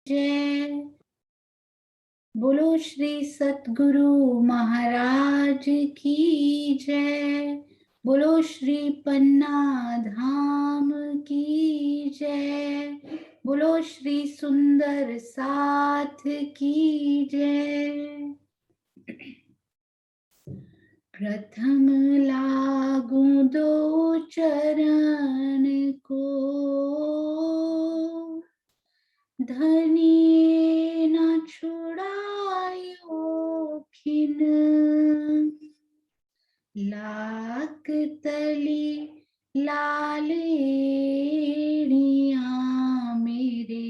जय। बोलो श्री सतगुरु महाराज की जय। बोलो श्री पन्ना धाम की जय। बोलो श्री सुंदर साथ की जय। प्रथम लागू दो चरण को, धनी न छुड़ायो खिन। लाक तली लालेड़िया मेरे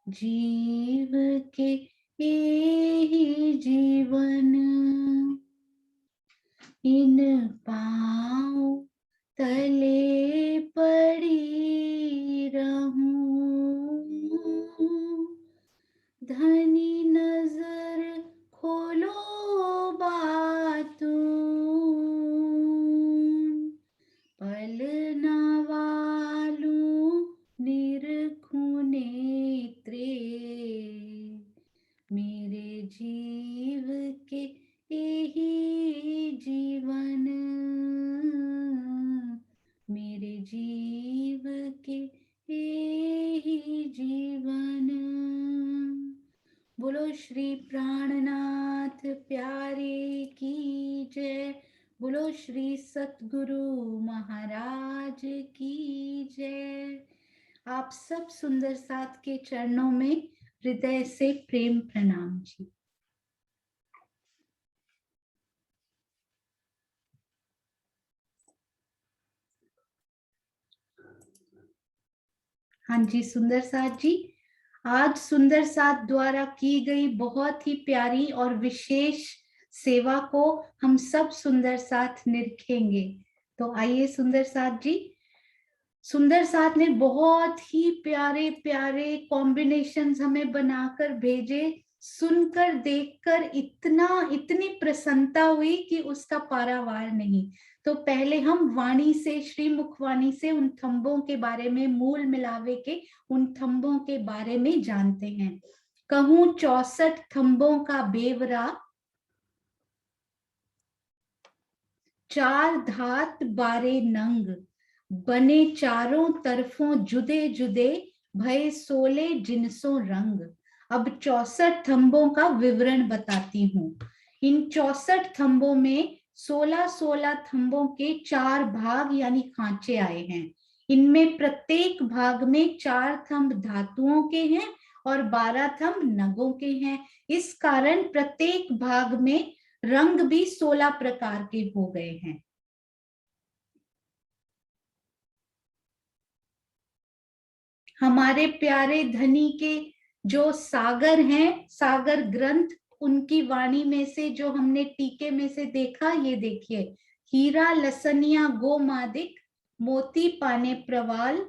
जीव के यही जीवन। इन पाँव तले पड़ी रहूं, धनी नजर खोलो बातूं। पल न वालूं निरखूं नेत्रे, मेरे जीव के यही जीवन। मेरे जीव के यही जीवन। बोलो श्री प्राणनाथ प्यारे की जय। बोलो श्री सतगुरु महाराज की जय। आप सब सुंदर साथ के चरणों में हृदय से प्रेम प्रणाम जी। हाँ जी सुंदर साथ जी, आज सुंदर साथ द्वारा की गई बहुत ही प्यारी और विशेष सेवा को हम सब सुंदर साथ निरखेंगे। तो आइए सुंदर साथ जी, सुंदर साथ ने बहुत ही प्यारे प्यारे कॉम्बिनेशंस हमें बनाकर भेजे। सुनकर देखकर इतनी प्रसन्नता हुई कि उसका पारावार नहीं। तो पहले हम वाणी से, श्री मुखवाणी से उन थंबों के बारे में, मूल मिलावे के उन थंबों के बारे में जानते हैं। कहूं 64 थंबों का बेवरा, 4 धात 12 नंग, बने चारों तरफों जुदे जुदे, भय 16 जिनसों रंग। अब 64 थंबों का विवरण बताती हूँ। इन 64 थंबों में 16-16 थंबों के 4 भाग यानी खांचे आए हैं। इनमें प्रत्येक भाग में 4 थंब धातुओं के हैं और 12 थंब नगों के हैं। इस कारण प्रत्येक भाग में रंग भी 16 प्रकार के हो गए हैं। हमारे प्यारे धनी के जो सागर हैं, सागर ग्रंथ, उनकी वाणी में से जो हमने टीके में से देखा, ये देखिए, हीरा लसनिया गो मादिक, मोती पाने प्रवाल,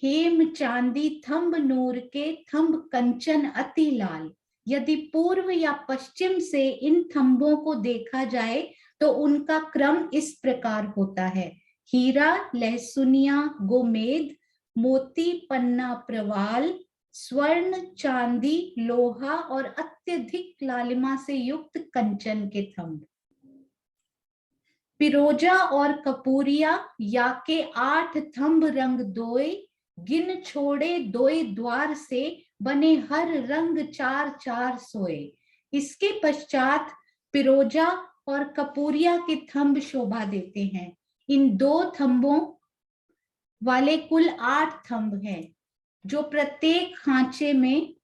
हेम चांदी थंब नूर के, थंब कंचन अति लाल। यदि पूर्व या पश्चिम से इन थंबों को देखा जाए तो उनका क्रम इस प्रकार होता है: हीरा लहसुनिया गोमेद, मोती पन्ना प्रवाल, स्वर्ण चांदी लोहा और अत्यधिक लालिमा से युक्त कंचन के थंब। पिरोजा और कपूरिया या के 8 थंब रंग दोए, गिन छोड़े दोए द्वार से, बने हर रंग 4-4 सोए। इसके पश्चात पिरोजा और कपूरिया के थंब शोभा देते हैं। इन 2 थंबों वाले कुल 8 थंब हैं, जो प्रत्येक खांचे में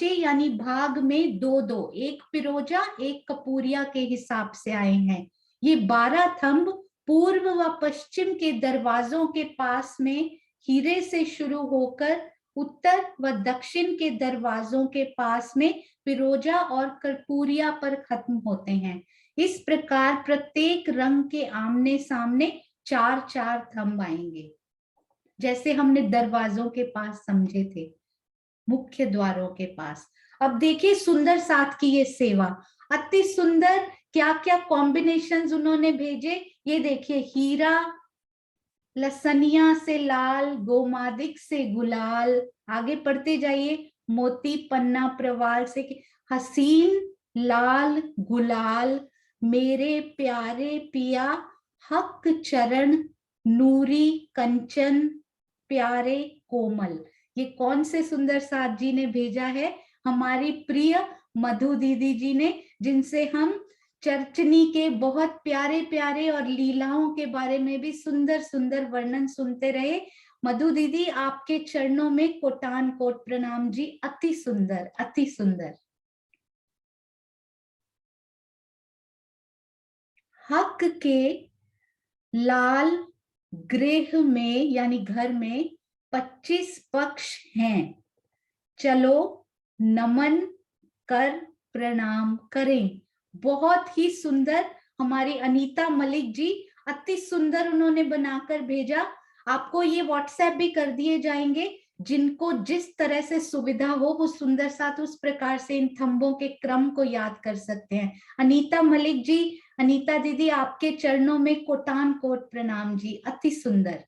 यानी भाग में 2-2, एक पिरोजा एक कपूरिया के हिसाब से आए हैं। ये 12 थंब पूर्व व पश्चिम के दरवाजों के पास में हीरे से शुरू होकर उत्तर व दक्षिण के दरवाजों के पास में पिरोजा और कपूरिया पर खत्म होते हैं। इस प्रकार प्रत्येक रंग के आमने सामने 4-4 थंब आएंगे, जैसे हमने दरवाजों के पास समझे थे, मुख्य द्वारों के पास। अब देखिए सुंदर साथ की ये सेवा, अति सुंदर, क्या क्या कॉम्बिनेशंस उन्होंने भेजे। ये देखिए, हीरा लसनिया से लाल, गोमादिक से गुलाल, आगे पढ़ते जाइए, मोती पन्ना प्रवाल से, हसीन लाल गुलाल, मेरे प्यारे पिया हक चरण, नूरी कंचन प्यारे कोमल। ये कौन से सुंदर साथ जी ने भेजा है? हमारी प्रिय मधु दीदी जी ने, जिनसे हम चरचनी के बहुत प्यारे प्यारे और लीलाओं के बारे में भी सुंदर सुंदर वर्णन सुनते रहे। मधु दीदी, आपके चरणों में कोटान कोट प्रणाम जी, अति सुंदर अति सुंदर। हक के लाल गृह में यानी घर में 25 पक्ष हैं, चलो नमन कर प्रणाम करें। बहुत ही सुंदर, हमारी अनीता मलिक जी अति सुंदर उन्होंने बनाकर भेजा। आपको ये व्हाट्सएप भी कर दिए जाएंगे, जिनको जिस तरह से सुविधा हो वो सुंदर साथ उस प्रकार से इन थंबों के क्रम को याद कर सकते हैं। अनीता मलिक जी, अनीता दीदी, आपके चरणों में कोटान कोट प्रणाम जी, अति सुंदर।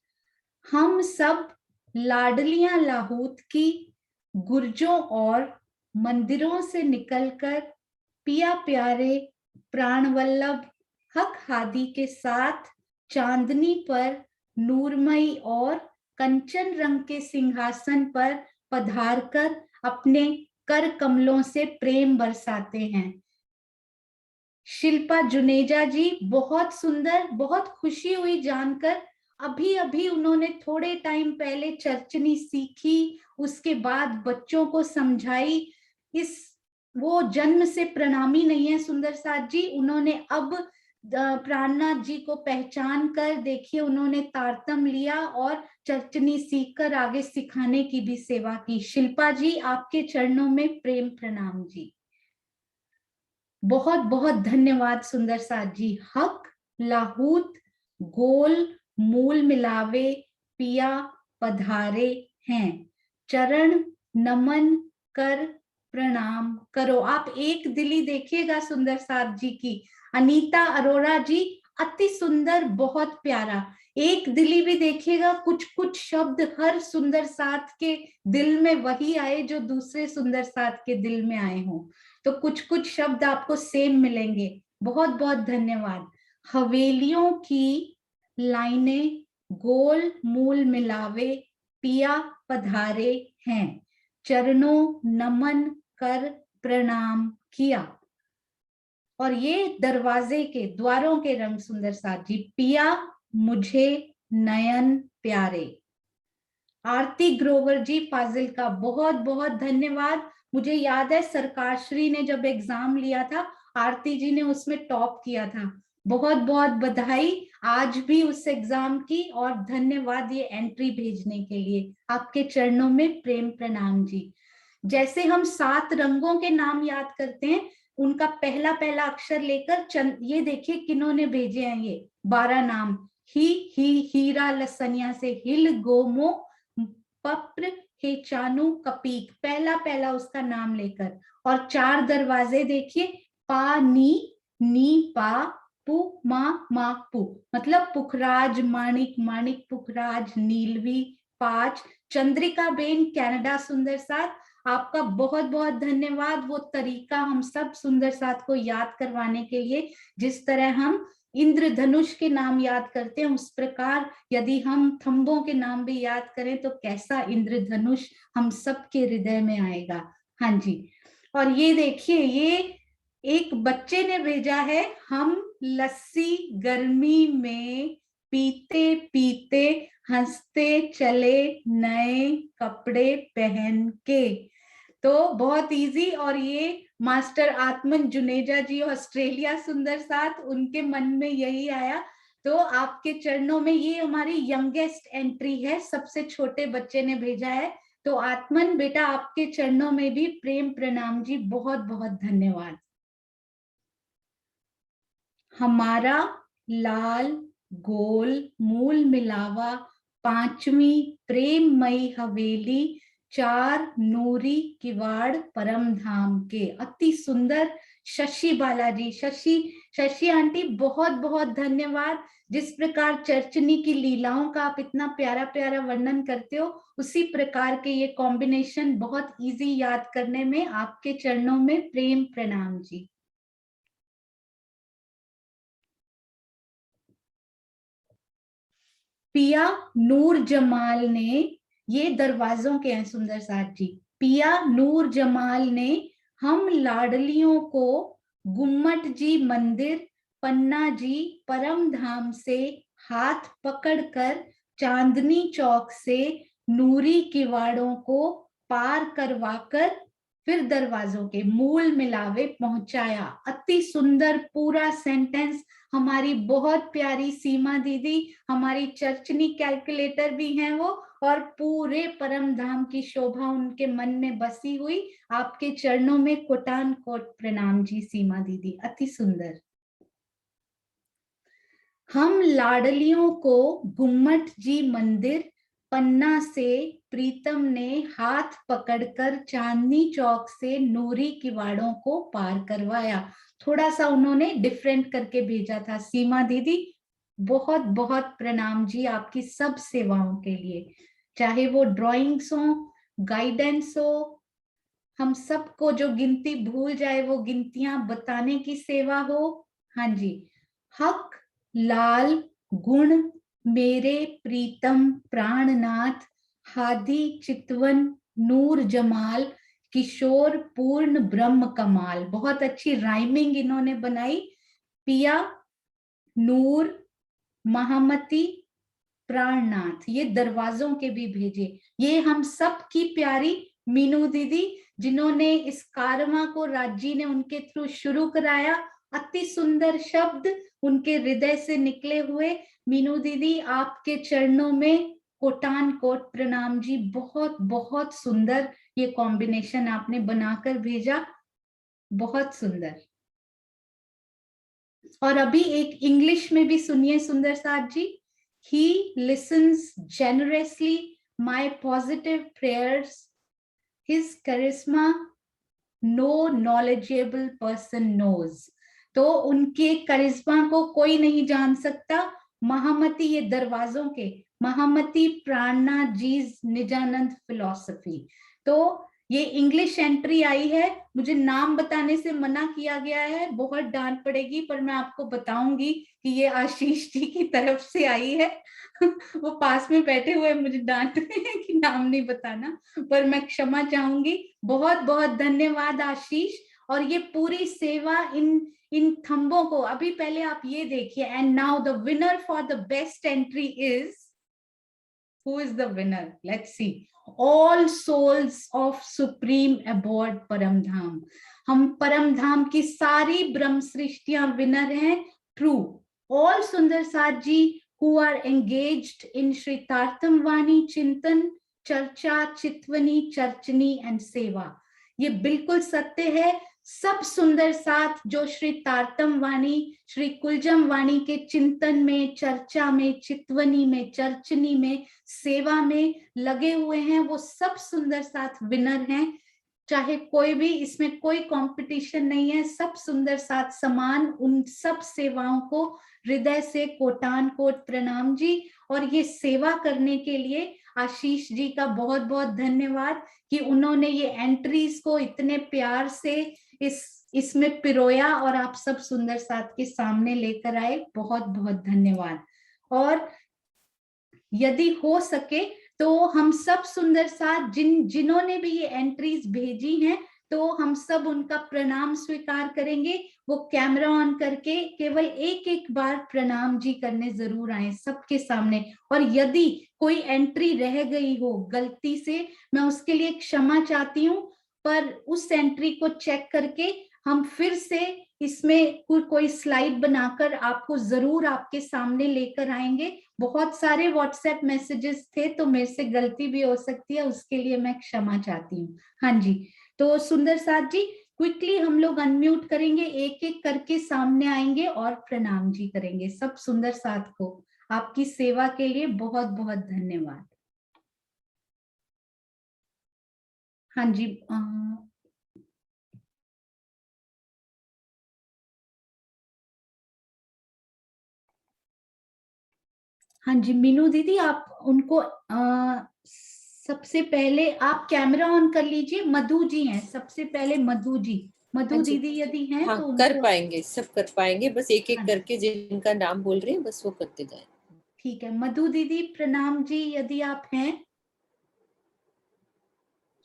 हम सब लाडलियां लाहौत की गुर्जों और मंदिरों से निकलकर पिया प्यारे प्राणवल्लभ हक हादी के साथ चांदनी पर नूरमयी और कंचन रंग के सिंहासन पर पधारकर अपने कर कमलों से प्रेम बरसाते हैं। शिल्पा जुनेजा जी, बहुत सुंदर, बहुत खुशी हुई जानकर। अभी अभी उन्होंने थोड़े टाइम पहले चरचनी सीखी, उसके बाद बच्चों को समझाई। इस वो जन्म से प्रणामी नहीं है सुंदर साथ जी, उन्होंने अब प्राणनाथ जी को पहचान कर, देखिए उन्होंने तारतम लिया और चरचनी सीखकर आगे सिखाने की भी सेवा की। शिल्पा जी, आपके चरणों में प्रेम प्रणाम जी, बहुत बहुत धन्यवाद सुंदर साथ जी। हक लाहूत गोल मूल मिलावे पिया पधारे हैं, चरण नमन कर प्रणाम करो। आप एक दिली देखिएगा सुंदर साथ जी की। अनीता अरोड़ा जी, अति सुंदर, बहुत प्यारा। एक दिली भी देखिएगा, कुछ कुछ शब्द हर सुंदर साथ के दिल में वही आए जो दूसरे सुंदर साथ के दिल में आए हों, तो कुछ कुछ शब्द आपको सेम मिलेंगे। बहुत बहुत धन्यवाद। हवेलियों की लाइनें गोल मूल मिलावे पिया पधारे हैं, चरणों नमन कर प्रणाम किया। और ये दरवाजे के द्वारों के रंग सुंदर साथ जी, पिया मुझे नयन प्यारे। आरती ग्रोवर जी फाजिल का, बहुत बहुत धन्यवाद। मुझे याद है सरकार श्री ने जब एग्जाम लिया था, आरती जी ने उसमें टॉप किया था। बहुत बहुत बधाई आज भी उस एग्जाम की, और धन्यवाद ये एंट्री भेजने के लिए। आपके चरणों में प्रेम प्रणाम जी। जैसे हम 7 रंगों के नाम याद करते हैं, उनका पहला पहला अक्षर लेकर ये देखिए किन्होंने भेजे हैं ये 12 नाम। हीरा लसनिया से हिल गोमो पप्र हेचानु कपीक, पहला पहला उसका नाम लेकर। और 4 दरवाजे देखिए, पा नी पा पु मा पु, मतलब पुखराज माणिक, माणिक पुखराज, नीलवी 5। चंद्रिका बेन कनाडा सुंदर साथ, आपका बहुत बहुत धन्यवाद। वो तरीका हम सब सुंदर साथ को याद करवाने के लिए, जिस तरह हम इंद्रधनुष के नाम याद करते हैं, उस प्रकार यदि हम थंबों के नाम भी याद करें तो कैसा इंद्रधनुष हम सबके हृदय में आएगा। हाँ जी। और ये देखिए, ये एक बच्चे ने भेजा है, हम लस्सी गर्मी में पीते पीते हंसते चले नए कपड़े पहन के। तो बहुत इजी। और ये मास्टर आत्मन जुनेजा जी ऑस्ट्रेलिया सुंदर साथ, उनके मन में यही आया। तो आपके चरणों में, ये हमारी यंगेस्ट एंट्री है, सबसे छोटे बच्चे ने भेजा है। तो आत्मन बेटा, आपके चरणों में भी प्रेम प्रणाम जी, बहुत बहुत धन्यवाद। हमारा लाल गोल मूल मिलावा 5वीं प्रेममयी हवेली, चार नूरी किवाड़ परम धाम के। अति सुंदर। शशि बालाजी, शशि आंटी, बहुत बहुत धन्यवाद। जिस प्रकार चर्चनी की लीलाओं का आप इतना प्यारा प्यारा वर्णन करते हो, उसी प्रकार के ये कॉम्बिनेशन बहुत इजी याद करने में। आपके चरणों में प्रेम प्रणाम जी। पिया नूर जमाल ने, ये दरवाजों के हैं सुंदर साथ जी। पिया नूर जमाल ने हम लाडलियों को गुम्मट जी मंदिर पन्ना जी परम धाम से हाथ पकड़कर चांदनी चौक से नूरी किवाड़ों को पार करवाकर फिर दरवाजों के मूल मिलावे पहुंचाया। अति सुंदर पूरा सेंटेंस। हमारी बहुत प्यारी सीमा दीदी, हमारी चर्चनी कैलकुलेटर भी हैं वो, और पूरे परम धाम की शोभा उनके मन में बसी हुई। आपके चरणों में कोटान कोट प्रणाम जी सीमा दीदी, अति सुंदर। हम लाडलियों को गुम्मट जी मंदिर पन्ना से प्रीतम ने हाथ पकड़कर चांदनी चौक से नूरी किवाड़ों को पार करवाया। थोड़ा सा उन्होंने डिफरेंट करके भेजा था सीमा दीदी। बहुत बहुत प्रणाम जी आपकी सब सेवाओं के लिए, चाहे वो ड्राइंग्स हो, गाइडेंस हो, हम सबको जो गिनती भूल जाए वो गिनतियां बताने की सेवा हो। हाँ जी। हक लाल गुण मेरे प्रीतम प्राणनाथ हादी चितवन नूर जमाल किशोर पूर्ण ब्रह्म कमाल। बहुत अच्छी राइमिंग इन्होंने बनाई। पिया नूर महामती प्राणनाथ, ये दरवाजों के भी भेजे। ये हम सब की प्यारी मीनू दीदी, जिन्होंने इस कारवां को राजी ने उनके थ्रू शुरू कराया। अति सुंदर शब्द उनके हृदय से निकले हुए। मीनू दीदी आपके चरणों में कोटान कोट प्रणाम जी। बहुत बहुत सुंदर ये कॉम्बिनेशन आपने बनाकर भेजा, बहुत सुंदर। और अभी एक इंग्लिश में भी सुनिए सुंदर साथ जी। He listens generously my positive prayers. His charisma no knowledgeable person knows. तो उनके करिश्मा को कोई नहीं जान सकता। महामती, ये दरवाजों के महामती प्राणनाथ जी निजानंद फिलॉसफी। तो ये इंग्लिश एंट्री आई है, मुझे नाम बताने से मना किया गया है, बहुत डांट पड़ेगी, पर मैं आपको बताऊंगी कि ये आशीष जी की तरफ से आई है। वो पास में बैठे हुए मुझे डांट रहे हैं कि नाम नहीं बताना, पर मैं क्षमा चाहूंगी। बहुत बहुत धन्यवाद आशीष। और ये पूरी सेवा इन थंबों को, अभी पहले आप ये देखिए। And now the winner for the best entry is, who is the winner? Let's see. All souls of supreme abode परम धाम। हम परम धाम की सारी ब्रह्म सृष्टियां विनर हैं। ट्रू। All सुंदर साथ जी who are engaged in Shri तारतम वाणी चिंतन चर्चा चितवनी चर्चनी एंड सेवा। ये बिल्कुल सत्य है। सब सुंदर साथ जो श्री तारतम वाणी श्री कुलजम वाणी के चिंतन में, चर्चा में, चितवनी में, चर्चनी में, सेवा में लगे हुए हैं, वो सब सुंदर साथ विनर हैं। चाहे कोई भी, इसमें कोई कंपटीशन नहीं है, सब सुंदर साथ समान। उन सब सेवाओं को हृदय से कोटान कोट प्रणाम जी। और ये सेवा करने के लिए आशीष जी का बहुत बहुत धन्यवाद कि उन्होंने ये एंट्रीज को इतने प्यार से इसमें पिरोया और आप सब सुंदर साथ के सामने लेकर आए। बहुत बहुत धन्यवाद। और यदि हो सके तो हम सब सुंदर साथ जिन्होंने भी ये एंट्रीज भेजी हैं, तो हम सब उनका प्रणाम स्वीकार करेंगे। वो कैमरा ऑन करके केवल एक एक बार प्रणाम जी करने जरूर आए सबके सामने। और यदि कोई एंट्री रह गई हो गलती से, मैं उसके लिए क्षमा चाहती हूँ, पर उस एंट्री को चेक करके हम फिर से इसमें कोई स्लाइड बनाकर आपको जरूर आपके सामने लेकर आएंगे। बहुत सारे व्हाट्सएप मैसेजेस थे, तो मेरे से गलती भी हो सकती है, उसके लिए मैं क्षमा चाहती हूँ। हाँ जी, तो सुंदर साथ जी क्विकली हम लोग अनम्यूट करेंगे, एक एक करके सामने आएंगे और प्रणाम जी करेंगे सब सुंदर साथ को। आपकी सेवा के लिए बहुत बहुत धन्यवाद। हाँ जी, हाँ जी मीनू दीदी, आप उनको सबसे पहले आप कैमरा ऑन कर लीजिए। मधु जी हैं सबसे पहले, मधु जी, मधु हाँ जी, दीदी यदि हैं हाँ, तो कर उनको पाएंगे, सब कर पाएंगे, बस एक एक हाँ, करके जिनका नाम बोल रहे हैं बस वो करते जाए। ठीक है। मधु दीदी प्रणाम जी, यदि आप हैं।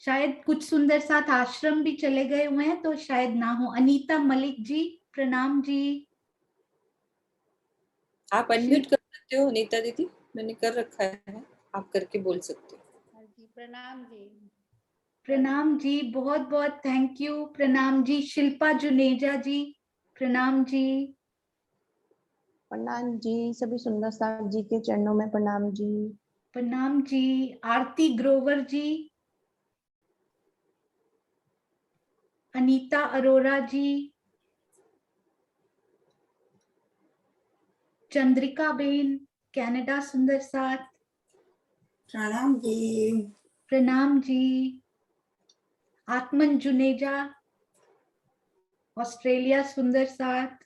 शायद कुछ सुंदर साथ आश्रम भी चले गए हुए हैं तो शायद ना हो। अनीता मलिक जी प्रणाम जी। आप अनम्यूट कर सकते हो अनीता दीदी, मैंने कर रखा है, आप करके बोल सकते हो। जी प्रणाम जी। प्रणाम जी, बहुत बहुत थैंक यू। प्रणाम जी। शिल्पा जुनेजा जी प्रणाम जी। प्रणाम जी, सभी सुंदर साथ जी के चरणों में प्रणाम जी। प्रणाम जी। आरती ग्रोवर जी, अनीता अरोरा जी, चंद्रिका बेन कनाडा सुंदर साथ प्रणाम जी। प्रणाम जी। आत्मन जुनेजा ऑस्ट्रेलिया सुंदर साथ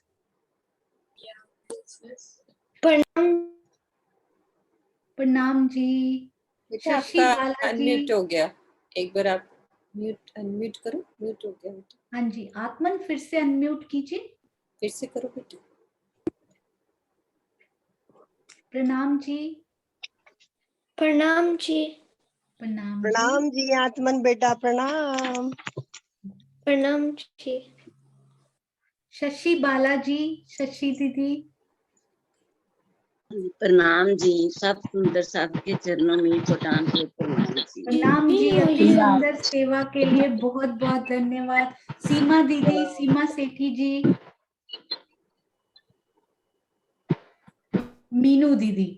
प्रणाम। प्रणाम जी। बेटा शशि आपका बालाजी, अनम्यूट हो गया, एक बार आप अनम्यूट करो, म्यूट हो गया बेटा, हाँ जी। आत्मन फिर से अनम्यूट कीजिए। फिर से करो बेटा। प्रणाम जी। प्रणाम जी। प्रणाम जी। प्रणाम जी आत्मन बेटा, प्रणाम। प्रणाम जी। शशि बालाजी, शशि दीदी प्रणाम जी, सब सुंदर साथ के चरणों में प्रणाम जी। प्रणाम जी। अति सुंदर सेवा के लिए बहुत बहुत धन्यवाद। सीमा दीदी, सीमा सेठी जी, मीनू दीदी,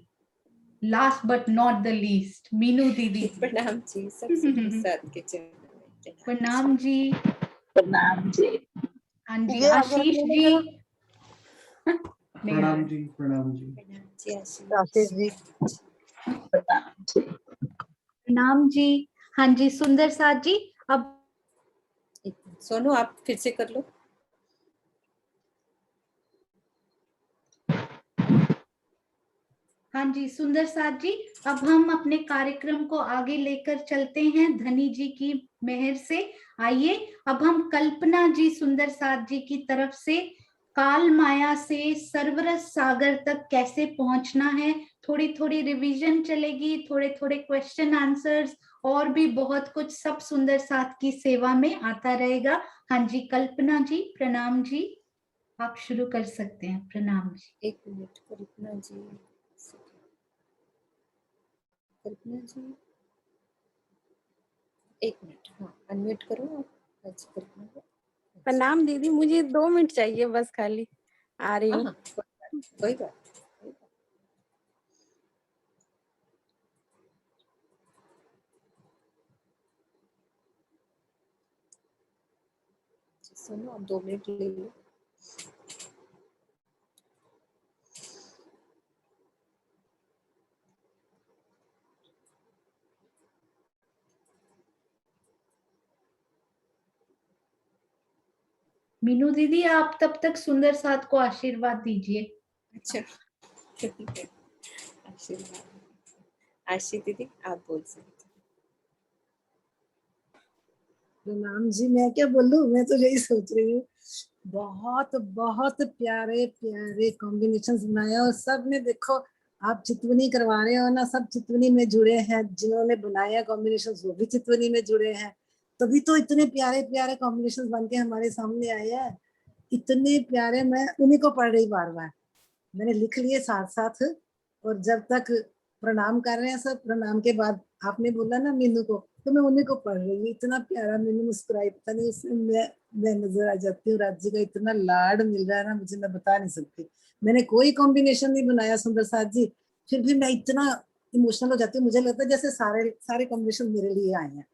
last but not the least, Meenu दीदी प्रणाम जी, सब सुंदर साथ के चरणों में प्रणाम जी। प्रणाम जी। हाँ जी। ये आशीष आगे जी प्रणाम जी, प्रणाम जी। प्रणाम जी, आशीष जी। प्रणाम जी। प्रणाम जी। हाँ जी सुंदर साथ जी। अब सोनू आप फिर से कर लो। हाँ जी सुंदर साथ जी, अब हम अपने कार्यक्रम को आगे लेकर चलते हैं धनी जी की मेहर से। आइए अब हम कल्पना जी सुंदर साथ जी की तरफ से काल माया से सर्वरस सागर तक कैसे पहुंचना है, थोड़ी थोड़ी रिवीजन चलेगी, थोड़े थोड़े क्वेश्चन आंसर्स और भी बहुत कुछ सब सुंदर साथ की सेवा में आता रहेगा। हाँ जी कल्पना जी प्रणाम जी, आप शुरू कर सकते हैं। प्रणाम जी। एक मिनट कल्पना जी, कल्पना जी एक मिनट, हाँ अनम्यूट करो आप। अच्छा कल्पना जी। प्रणाम दीदी, मुझे 2 मिनट चाहिए बस, खाली आ रही हूँ। हाँ, कोई बात नहीं। सुनो आप 2 मिनट ले लो। मीनू दीदी आप तब तक सुंदर साथ को आशीर्वाद दीजिए। अच्छा आशीर्वाद, आशी दीदी आप बोल सकते हैं। प्रणाम जी, मैं क्या बोलूं, मैं तो यही सोच रही हूँ, बहुत बहुत प्यारे प्यारे कॉम्बिनेशन बनाए और सब में देखो आप चितवनी करवा रहे हो ना, सब चितवनी में जुड़े हैं, जिन्होंने बनाया कॉम्बिनेशन वो भी चितवनी में जुड़े हैं, तभी तो इतने प्यारे प्यारे कॉम्बिनेशन बन के हमारे सामने आए हैं। इतने प्यारे, मैं उन्हीं को पढ़ रही बार बार, मैंने लिख लिए साथ साथ। और जब तक प्रणाम कर रहे हैं सब, प्रणाम के बाद आपने बोला ना मीनू को, तो मैं उन्हीं को पढ़ रही हूँ। इतना प्यारा मीनू मुस्कुराई, पता नहीं उसमें मैं नजर आ जाती हूँ। राज्य का इतना लाड मिल रहा है ना मुझे, मैं बता नहीं सकती। मैंने कोई कॉम्बिनेशन नहीं बनाया सुंदर साथ जी, फिर भी मैं इतना इमोशनल हो जाती हूँ, मुझे लगता है जैसे सारे सारे कॉम्बिनेशन मेरे लिए आए हैं।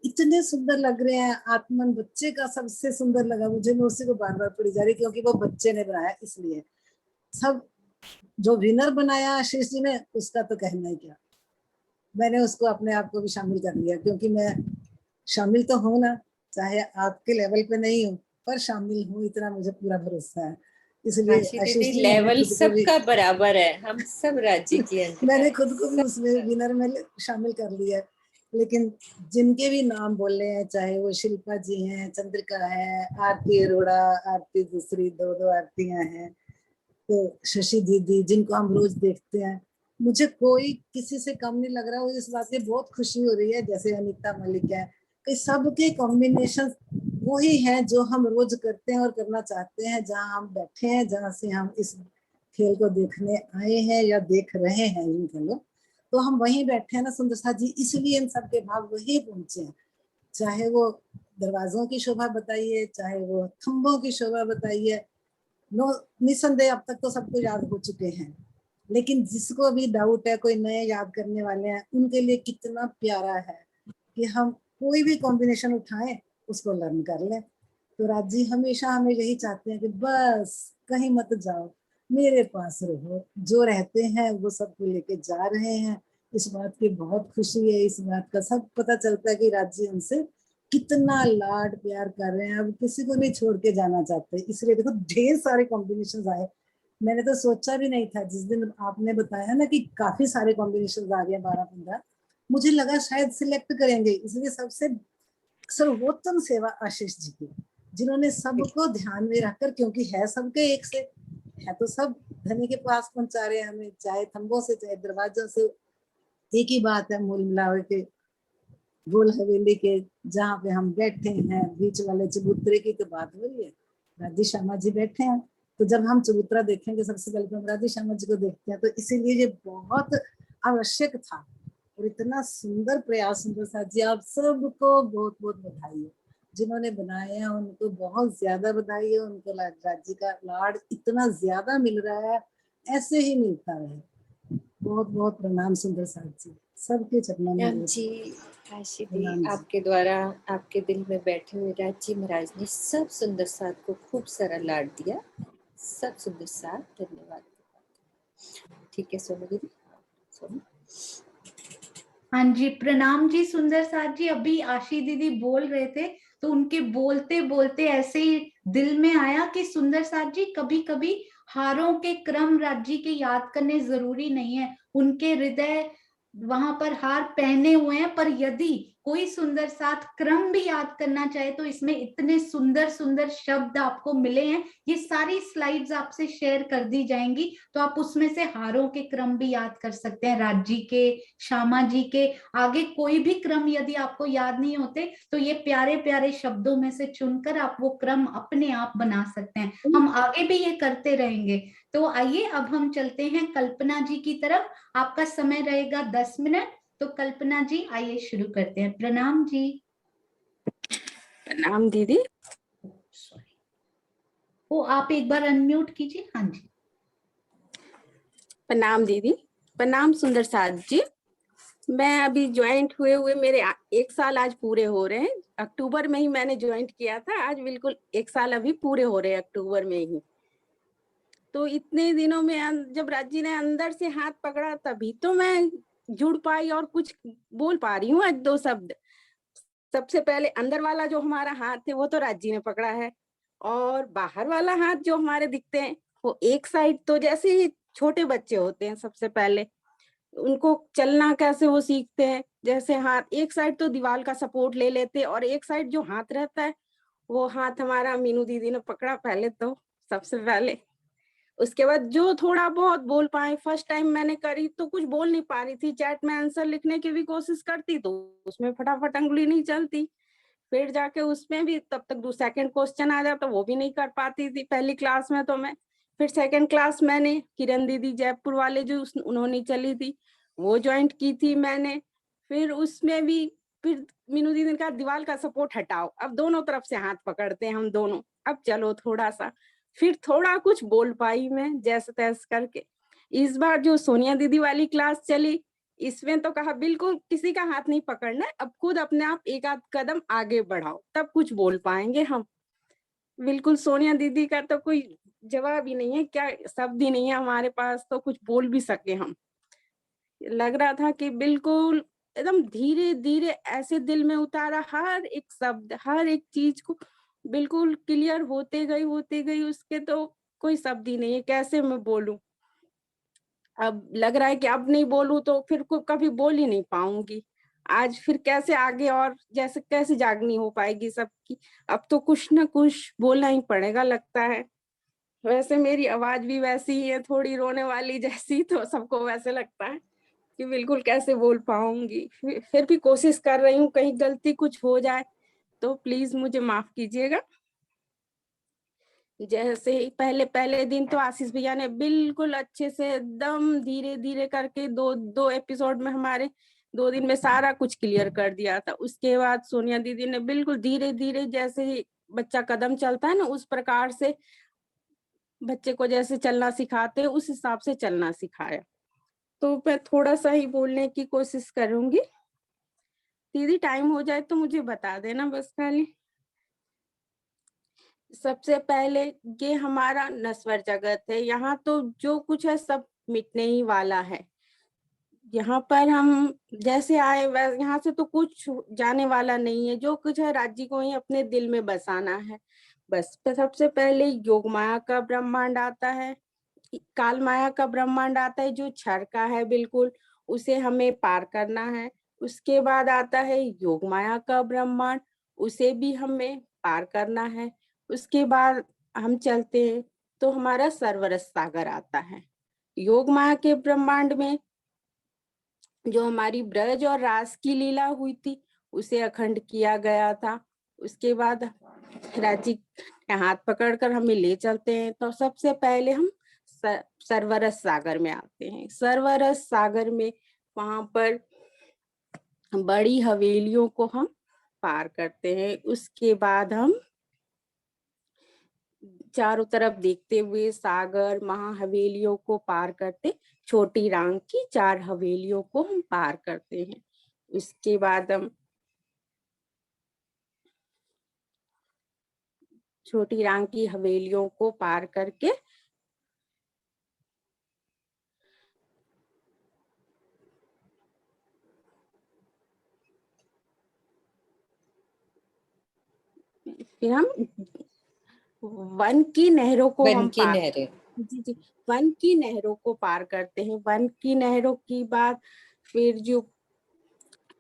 इतने सुंदर लग रहे हैं। आत्मन बच्चे का सबसे सुंदर लगा मुझे, मैं उसी को बार बार पढ़ी जा रही, क्योंकि वो बच्चे ने बनाया इसलिए। सब जो विनर बनाया आशीष जी ने, उसका तो कहना ही क्या, मैंने उसको अपने आप को भी शामिल कर लिया, क्योंकि मैं शामिल तो हो ना, चाहे आपके लेवल पे नहीं हो पर शामिल हूँ, इतना मुझे पूरा भरोसा है। इसलिए राशि आशीष दीदी जी मैंने लेवल खुद को भी सबका बराबर है, हम सब राज्य के अंदर मैंने हैं, खुद को भी उसमें सबका। विनर में शामिल कर लिया है। लेकिन जिनके भी नाम बोले हैं, चाहे वो शिल्पा जी हैं, चंद्रिका है, आरती अरोड़ा, आरती दूसरी, दो आरतियां हैं, तो शशि दीदी जिनको हम रोज देखते हैं, मुझे कोई किसी से कम नहीं लग रहा। और इस बात की बहुत खुशी हो रही है, जैसे अनीता मलिक है, कि सबके कॉम्बिनेशन वही है जो हम रोज करते हैं और करना चाहते हैं। जहाँ हम बैठे हैं, जहाँ से हम इस खेल को देखने आए हैं या देख रहे हैं इन खेलों, तो हम वहीं बैठे हैं ना सुंदर साथ जी, इसलिए इन सबके भाव वही पहुंचे हैं। चाहे वो दरवाजों की शोभा बताइए, चाहे वो खंभों की शोभा बताइए, नो निसंदेह अब तक तो सबको याद हो चुके हैं, लेकिन जिसको भी डाउट है, कोई नए याद करने वाले हैं, उनके लिए कितना प्यारा है कि हम कोई भी कॉम्बिनेशन उठाएं, उसको लर्न कर लें। तो राज जी हमेशा हमें यही चाहते हैं कि बस कहीं मत जाओ, मेरे पास रहो, जो रहते हैं वो सबको लेके जा रहे हैं। इस बात की बहुत खुशी है, इस बात का सब पता चलता है कि राज जी हमसे कितना लाड प्यार कर रहे हैं, अब किसी को नहीं छोड़ के जाना चाहते। इसलिए देखो ढेर सारे कॉम्बिनेशन आए, मैंने तो सोचा भी नहीं था। जिस दिन आपने बताया ना कि काफी सारे कॉम्बिनेशन आ गए 12-15, मुझे लगा शायद सिलेक्ट करेंगे। इसलिए सबसे सर्वोत्तम सेवा आशीष जी की, जिन्होंने सबको ध्यान में रखकर, क्योंकि है सबके एक से है, तो सब धनी के पास पहुंचा रहे हैं हमें, चाहे थंबों से चाहे दरवाजों से, एक ही बात है मूल मिलावे के गोल हवेली के जहाँ पे हम बैठे हैं, बीच वाले चबूतरे की तो बात हो रही है, राधे श्यामा जी बैठे हैं। तो जब हम चबूतरा देखेंगे सबसे पहले तो हम राधे श्यामा जी को देखते हैं, तो इसीलिए ये बहुत आवश्यक था। और इतना सुंदर प्रयास सुंदर साथ जी, आप सबको बहुत बहुत बधाई है। जिन्होंने बनाए हैं उनको बहुत ज्यादा बधाई है, उनको राज्य का लाड इतना ज्यादा मिल रहा है, ऐसे ही मिलता रहे। बहुत बहुत प्रणाम सुंदर साथ जी, सबके चरणों में राम बहुत जी, राशि दी, प्रणाम जी। आपके द्वारा आपके दिल में बैठे हुए राज्य महाराज ने सब सुंदर साथ को खूब सारा लाड दिया। सब सुंदर साथ धन्यवाद। ठीक है सोनू दीदी, सोनू। हाँ जी, प्रणाम जी सुंदर साथ जी। अभी आशी दीदी बोल रहे थे तो उनके बोलते बोलते ऐसे ही दिल में आया कि सुंदर साथ जी कभी कभी हारों के क्रम राज्य के याद करने जरूरी नहीं है, उनके हृदय वहां पर हार पहने हुए हैं। पर यदि कोई सुंदर साथ क्रम भी याद करना चाहे तो इसमें इतने सुंदर सुंदर शब्द आपको मिले हैं। ये सारी स्लाइड्स आपसे शेयर कर दी जाएंगी, तो आप उसमें से हारों के क्रम भी याद कर सकते हैं, राज्य के, श्यामा जी के। आगे कोई भी क्रम यदि आपको याद नहीं होते तो ये प्यारे प्यारे शब्दों में से चुनकर आप वो क्रम अपने आप बना सकते हैं। हम आगे भी ये करते रहेंगे। तो आइए अब हम चलते हैं कल्पना जी की तरफ। आपका समय रहेगा 10 मिनट। तो कल्पना जी आइए शुरू करते हैं। प्रणाम जी। प्रणाम दीदी। वो आप एक बार अनम्यूट कीजिए। हाँ जी। प्रणाम दीदी। प्रणाम सुंदर साथ जी। मैं अभी ज्वाइंट हुए मेरे 1 साल आज पूरे हो रहे हैं। अक्टूबर में ही मैंने ज्वाइंट किया था, आज बिल्कुल 1 साल अभी पूरे हो रहे हैं अक्टूबर में ही। तो इतने दिनों में जब राजी ने अंदर से हाथ पकड़ा तभी तो मैं जुड़ पाई और कुछ बोल पा रही हूँ आज 2 शब्द। सबसे पहले अंदर वाला जो हमारा हाथ है वो तो राजी ने पकड़ा है, और बाहर वाला हाथ जो हमारे दिखते हैं वो एक साइड तो जैसे ही छोटे बच्चे होते हैं, सबसे पहले उनको चलना कैसे वो सीखते हैं, जैसे हाथ एक साइड तो दीवार का सपोर्ट ले लेते हैं और एक साइड जो हाथ रहता है वो हाथ हमारा मीनू दीदी ने पकड़ा पहले तो, सबसे पहले। उसके बाद जो थोड़ा बहुत बोल पाए, फर्स्ट टाइम मैंने करी तो कुछ बोल नहीं पा रही थी, चैट में आंसर लिखने की भी कोशिश करती तो उसमें फटाफट अंगुली नहीं चलती, फिर जाके उसमें भी तब तक सेकंड क्वेश्चन आ जाता वो भी नहीं कर पाती थी पहली क्लास में। तो मैं फिर सेकंड क्लास मैंने किरण दीदी जयपुर वाले जो उन्होंने चली थी वो ज्वाइंट की थी मैंने। फिर उसमें भी फिर मीनू दीदी ने कहा दीवार का सपोर्ट हटाओ, अब दोनों तरफ से हाथ पकड़ते हैं हम दोनों, अब चलो थोड़ा सा। फिर थोड़ा कुछ बोल पाई मैं जैसे तैसे करके। इस बार जो सोनिया दीदी वाली क्लास चली इसमें तो कहा बिल्कुल किसी का हाथ नहीं पकड़ना है, अब खुद अपने आप एक आध कदम आगे बढ़ाओ तब कुछ बोल पाएंगे हम। बिल्कुल सोनिया दीदी का तो कोई जवाब ही नहीं है, क्या शब्द ही नहीं है हमारे पास तो कुछ बोल भी सके हम। लग रहा था कि बिल्कुल एकदम धीरे धीरे ऐसे दिल में उतारा, हर एक शब्द, हर एक चीज को बिल्कुल क्लियर होते गई, उसके तो कोई शब्द ही नहीं है, कैसे मैं बोलूं। अब लग रहा है कि अब नहीं बोलूं तो फिर कभी बोल ही नहीं पाऊंगी। आज फिर कैसे आगे और जैसे कैसे जागनी हो पाएगी सबकी। अब तो कुछ ना कुछ बोलना ही पड़ेगा लगता है। वैसे मेरी आवाज भी वैसी ही है, थोड़ी रोने वाली जैसी, तो सबको वैसे लगता है कि बिल्कुल कैसे बोल पाऊंगी। फिर भी कोशिश कर रही हूँ, कहीं गलती कुछ हो जाए तो प्लीज मुझे माफ कीजिएगा। जैसे ही पहले पहले दिन तो आशीष भैया ने बिल्कुल अच्छे से एकदम धीरे धीरे करके दो एपिसोड में हमारे 2 दिन में सारा कुछ क्लियर कर दिया था। उसके बाद सोनिया दीदी ने बिल्कुल धीरे धीरे, जैसे ही बच्चा कदम चलता है ना, उस प्रकार से बच्चे को जैसे चलना सिखाते हैं उस हिसाब से चलना सिखाया। तो मैं थोड़ा सा ही बोलने की कोशिश करूंगी। दीदी टाइम हो जाए तो मुझे बता देना बस खाली। सबसे पहले ये हमारा नश्वर जगत है, यहाँ तो जो कुछ है सब मिटने ही वाला है। यहाँ पर हम जैसे आए वैसे यहाँ से तो कुछ जाने वाला नहीं है। जो कुछ है राज्य को ही अपने दिल में बसाना है बस। सबसे पहले योग माया का ब्रह्मांड आता है, काल माया का ब्रह्मांड आता है जो क्षर का है बिल्कुल, उसे हमें पार करना है। उसके बाद आता है योग माया का ब्रह्मांड, उसे भी हमें पार करना है। उसके बाद हम चलते हैं तो हमारा सरवरस सागर आता है। योग माया के ब्रह्मांड में जो हमारी ब्रज और रास की लीला हुई थी उसे अखंड किया गया था। उसके बाद राजी के हाथ पकड़कर हमें ले चलते हैं। तो सबसे पहले हम सरवरस सागर में आते हैं। सरवरस सागर में वहां पर बड़ी हवेलियों को हम पार करते हैं। उसके बाद हम चारों तरफ देखते हुए सागर महाहवेलियों को पार करते, छोटी रांग की 4 हवेलियों को हम पार करते हैं। उसके बाद हम छोटी रांग की हवेलियों को पार करके फिर हम वन की नहरों को वन हम की पार नहरें। जी वन की नहरों को पार करते हैं। वन की नहरों की बाद फिर जो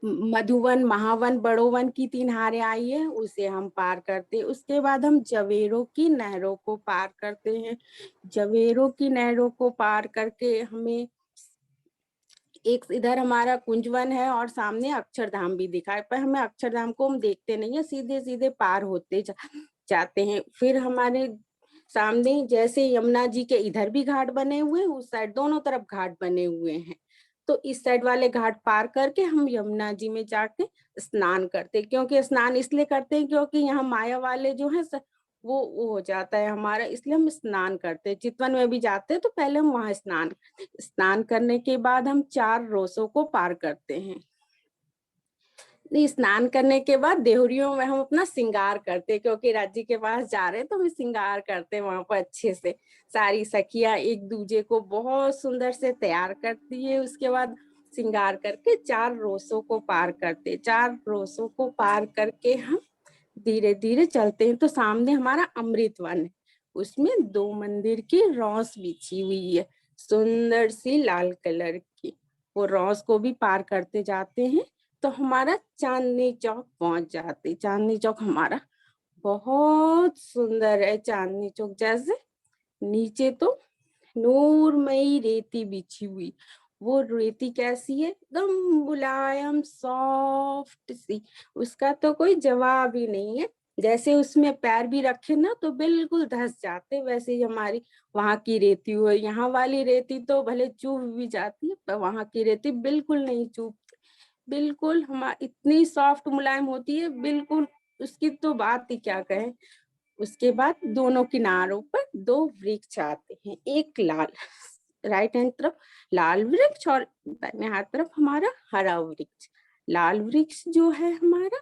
मधुवन महावन बड़ोवन की 3 हारें आई है उसे हम पार करते हैं। उसके बाद हम जवेरों की नहरों को पार करते हैं। जवेरों की नहरों को पार करके हमें एक इधर हमारा कुंजवन है और सामने अक्षरधाम भी दिखाई, पर हमें अक्षरधाम को हम देखते नहीं है, सीधे सीधे पार होते जाते हैं। फिर हमारे सामने जैसे यमुना जी के इधर भी घाट बने हुए हैं, उस साइड दोनों तरफ घाट बने हुए हैं। तो इस साइड वाले घाट पार करके हम यमुना जी में जाके स्नान करते, क्योंकि स्नान इसलिए करते हैं क्योंकि यहाँ माया वाले जो है वो हो जाता है हमारा, इसलिए हम स्नान करते हैं। चितवन में भी जाते हैं तो पहले हम वहां स्नान करने के बाद हम 4 रोसों को पार करते हैं। स्नान करने के बाद देहरियों में हम अपना श्रृंगार करते हैं, क्योंकि राज्य के पास जा रहे हैं तो हम श्रृंगार करते हैं वहां पर अच्छे से। सारी सखियां एक दूजे को बहुत सुंदर से तैयार करती है। उसके बाद श्रृंगार करके 4 रोसों को पार करते। 4 रोसों को पार करके हम धीरे धीरे चलते हैं तो सामने हमारा अमृत वन है, उसमें 2 मंदिर की रौस बिछी हुई है, सुंदर सी लाल कलर की। वो रौस को भी पार करते जाते हैं तो हमारा चांदनी चौक पहुंच जाते। चांदनी चौक हमारा बहुत सुंदर है। चांदनी चौक जैसे नीचे तो नूरमयी रेती बिछी हुई, वो रेती कैसी है, एकदम मुलायम सॉफ्ट सी, उसका तो कोई जवाब ही नहीं है। जैसे उसमें पैर भी रखे ना तो बिल्कुल धंस जाते, वैसे ही हमारी वहां की रेती हुई। यहाँ वाली रेती तो भले चुभ भी जाती है पर वहां की रेती बिल्कुल नहीं चुभती, बिल्कुल हमारी इतनी सॉफ्ट मुलायम होती है, बिल्कुल उसकी तो बात ही क्या कहें। उसके बाद दोनों किनारों पर 2 वृक्ष आते हैं, एक लाल राइट हैंड तरफ लाल वृक्ष और दाहिने हाथ तरफ हमारा हरा वृक्ष। लाल वृक्ष जो है हमारा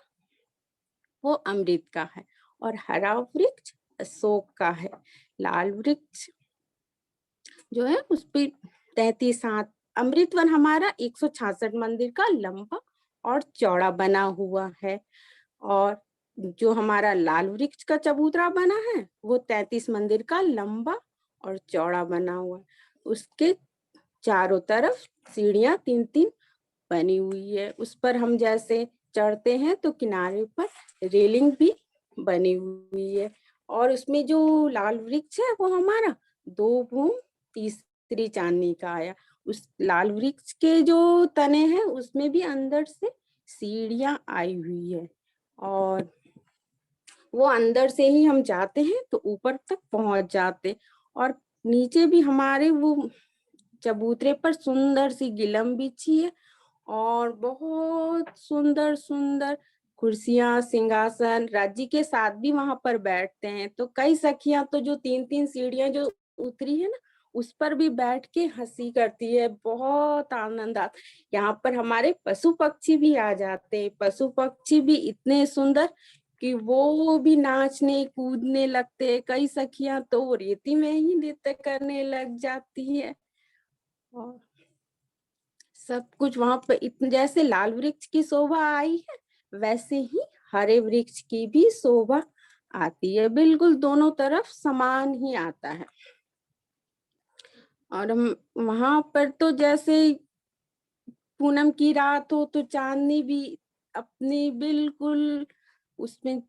वो अमृत का है और हरा वृक्ष अशोक का है। लाल वृक्ष जो है उस पे 33 हाथ। अमृत वन हमारा 166 मंदिर का लंबा और चौड़ा बना हुआ है। और जो हमारा लाल वृक्ष का चबूतरा बना है वो 33 मंदिर का लंबा और चौड़ा बना हुआ है। उसके चारों तरफ सीढ़ियां 3-3 बनी हुई है। उस पर हम जैसे चढ़ते हैं तो किनारे पर रेलिंग भी बनी हुई है। और उसमें जो लाल वृक्ष है वो हमारा 2 भूम तीसरी चांदनी का आया। उस लाल वृक्ष के जो तने हैं उसमें भी अंदर से सीढ़ियां आई हुई है। और वो अंदर से ही हम जाते हैं तो ऊपर तक पहुंच जाते। और नीचे भी हमारे वो चबूतरे पर सुंदर सी गिलम बिछी है और बहुत सुंदर सुंदर कुर्सियां सिंहासन राजी के साथ भी वहां पर बैठते हैं। तो कई सखियां तो जो 3-3 सीढ़ियां जो उतरी है ना उस पर भी बैठ के हंसी करती है, बहुत आनंद आता। यहाँ पर हमारे पशु पक्षी भी आ जाते हैं। पशु पक्षी भी इतने सुंदर कि वो भी नाचने कूदने लगते। कई सखियां तो वो रेती में ही नृत्य करने लग जाती है। और सब कुछ वहां पर इतने जैसे लाल वृक्ष की शोभा आई है वैसे ही हरे वृक्ष की भी शोभा आती है। बिल्कुल दोनों तरफ समान ही आता है। और हम वहां पर तो जैसे पूनम की रात हो तो चांदनी भी अपनी बिल्कुल उसमें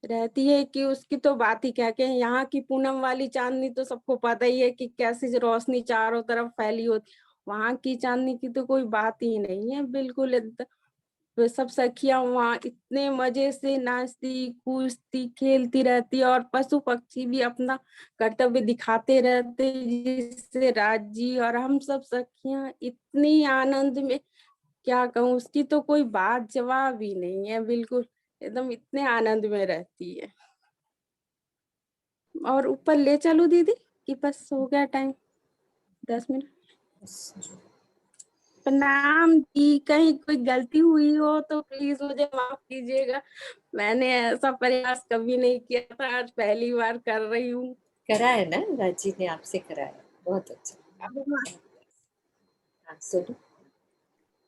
रहती है कि उसकी तो बात ही क्या कहें। यहाँ की पूनम वाली चांदनी तो सबको पता ही है कि कैसी रोशनी चारों तरफ फैली होती। वहां की चांदनी की तो कोई बात ही नहीं है। बिल्कुल तो सब सखियां वहां इतने मजे से नाचती कूदती खेलती रहती और पशु पक्षी भी अपना कर्तव्य दिखाते रहते जिससे राजी और हम सब सखियां इतनी आनंद में क्या कहूँ उसकी तो कोई बात जवाब ही नहीं है। बिल्कुल एकदम इतने आनंद में रहती है। और ऊपर ले चलूं दीदी कि बस हो गया टाइम 10 मिनट। प्रणाम जी, कहीं कोई गलती हुई हो तो प्लीज मुझे माफ कीजिएगा। मैंने ऐसा प्रयास कभी नहीं किया था, आज पहली बार कर रही हूँ। करा है ना, राजी ने आपसे कराया, बहुत अच्छा। हाँ, सुनो।